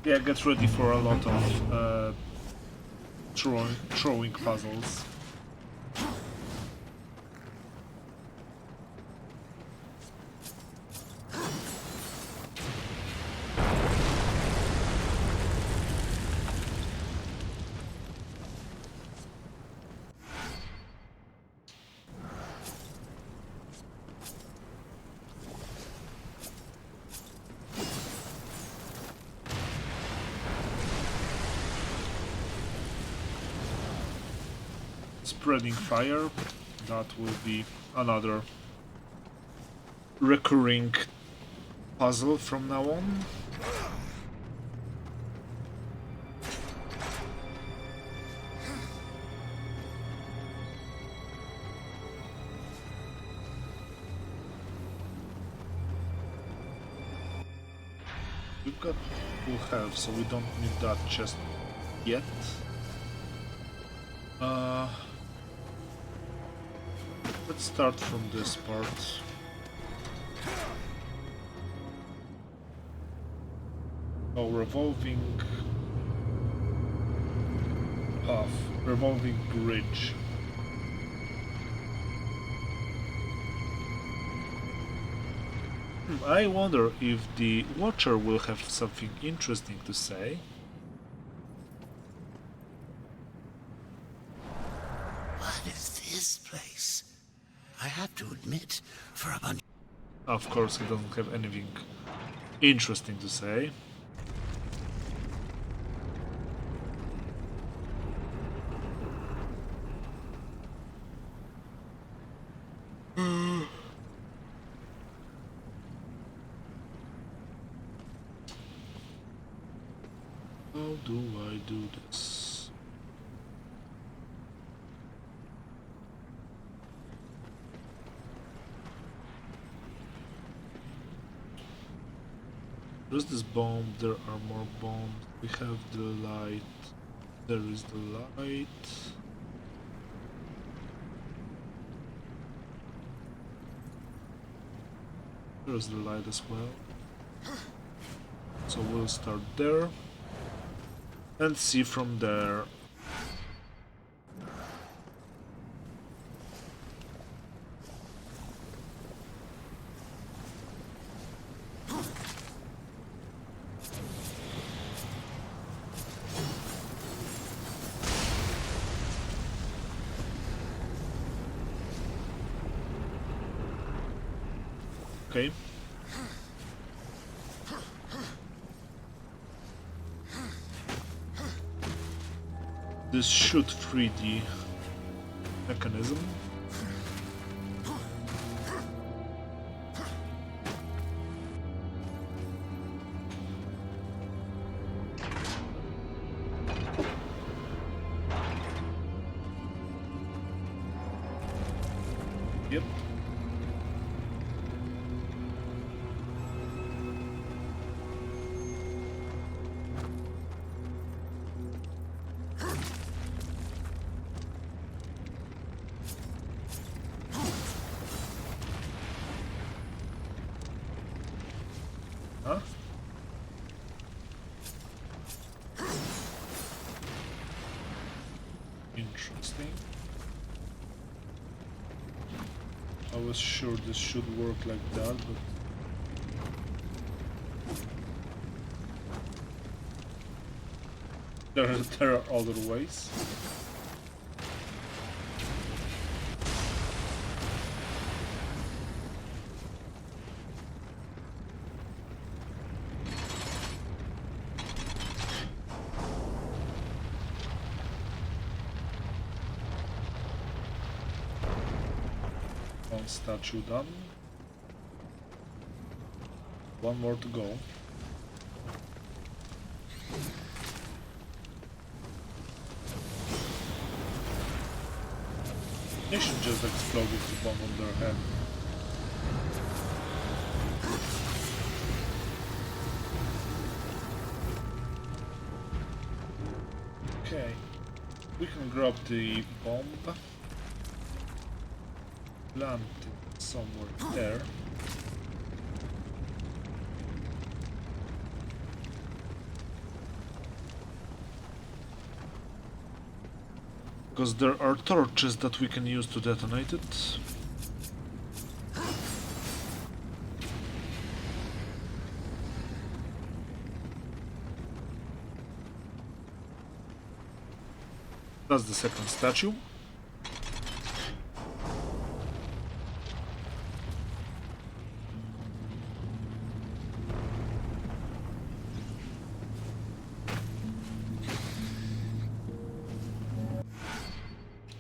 Yeah, get ready for a lot of throwing puzzles. Spreading fire, that will be another recurring puzzle from now on. We've got full health, so we don't need that chest yet. Let's start from this part. Oh, revolving path, revolving bridge. I wonder if the Watcher will have something interesting to say. What is this place? I have to admit, for a bunch... Of course, he doesn't have anything interesting to say. How do I do this? There's this bomb, there are more bombs. We have the light. There is the light. There's the light as well. So we'll start there and see from there. Okay. This should free the mechanism. Yep. Huh? Interesting. I was sure this should work like that, but there are other ways. One statue done. One more to go. They should just explode with the bomb on their head. Okay, we can grab the bomb, plant it somewhere there. Because there are torches that we can use to detonate it. That's the second statue.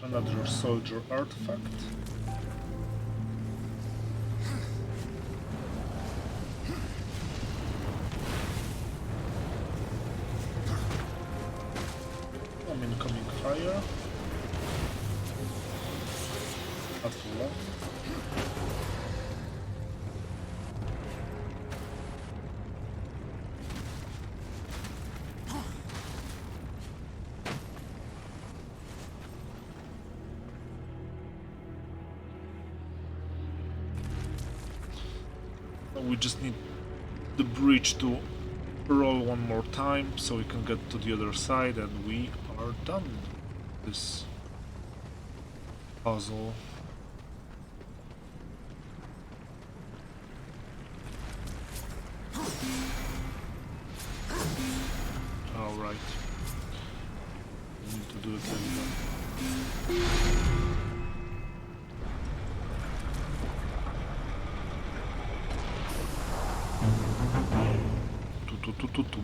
Another soldier artifact. Some incoming fire. Not for long. We just need the bridge to roll one more time so we can get to the other side, and we are done with this puzzle. Alright. We need to do it like that. Tutututum.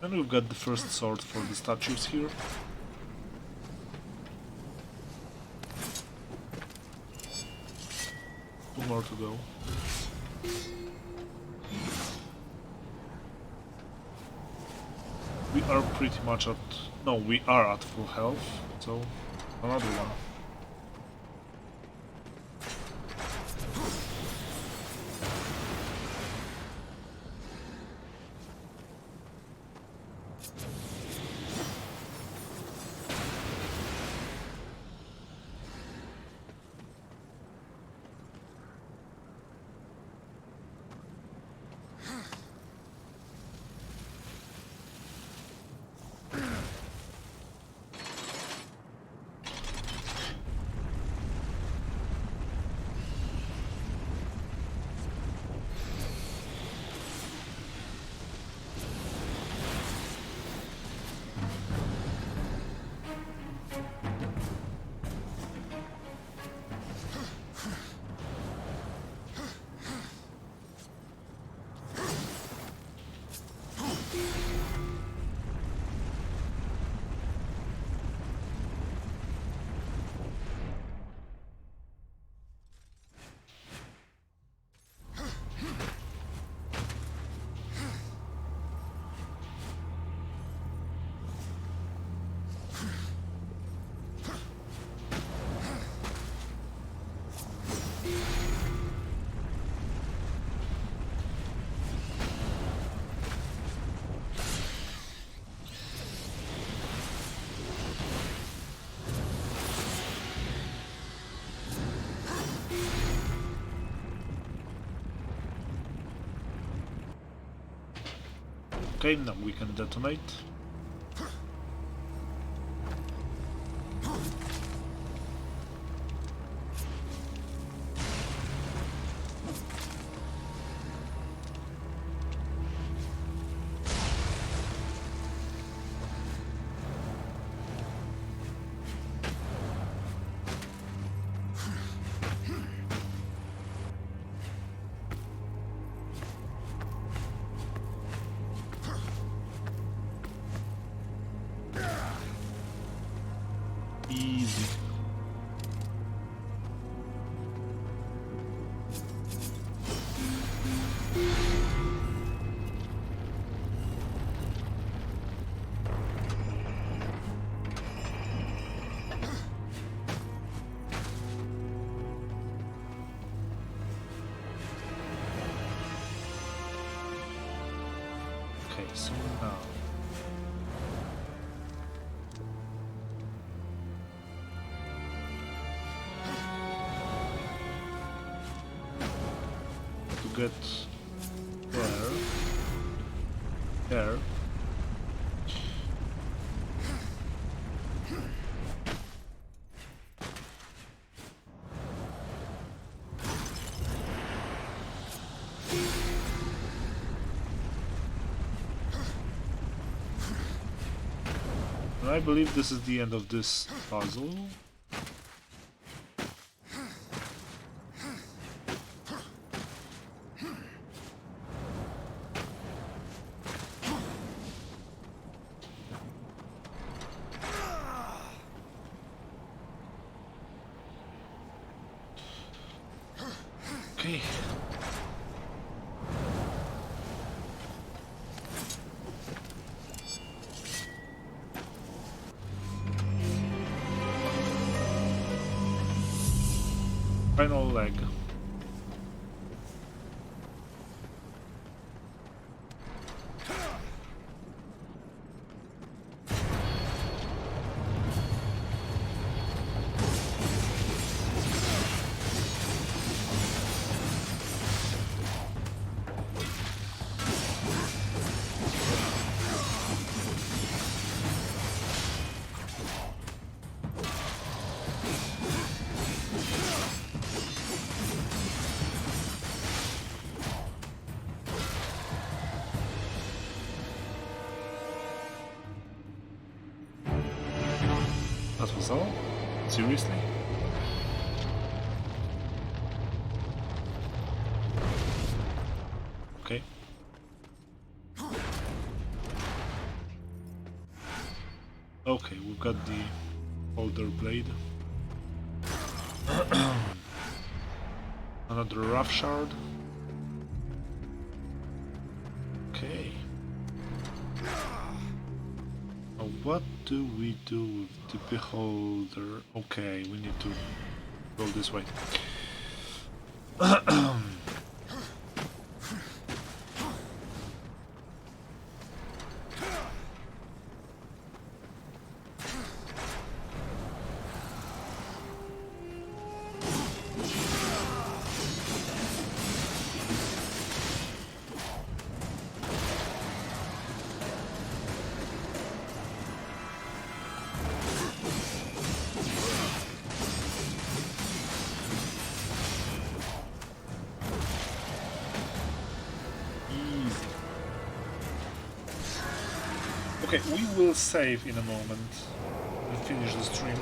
And we've got the first sword for the statues here. Two more to go. We are pretty much at... No, we are at full health, so another one. Okay, now we can detonate. Easy. Okay, so now to get there. And I believe this is the end of this puzzle. Okay. Final leg. That was all? Seriously? Okay. Okay, we've got the older blade. Another rough shard. Okay. Now what do we do with the beholder? Okay, we need to go this way. Okay, we will save in a moment and finish the stream.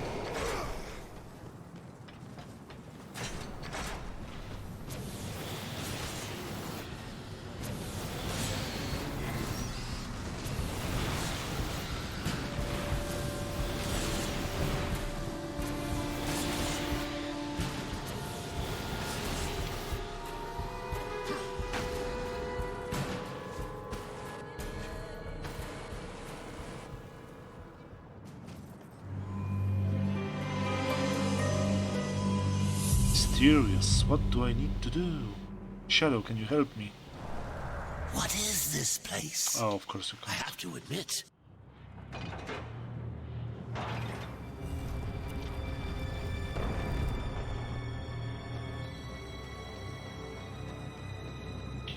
Mysterious, what do I need to do? Shadow, can you help me? What is this place? Oh, of course you I can. have to admit.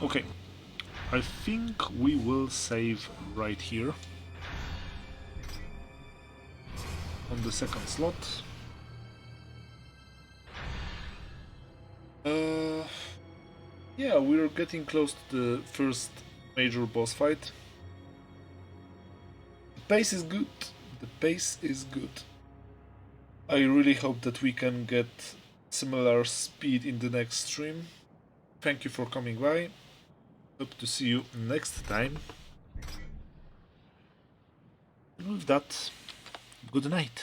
Okay, I think we will save right here on the second slot. Yeah, we're getting close to the first major boss fight. The pace is good. The pace is good. I really hope that we can get similar speed in the next stream. Thank you for coming by. Hope to see you next time. And with that, good night.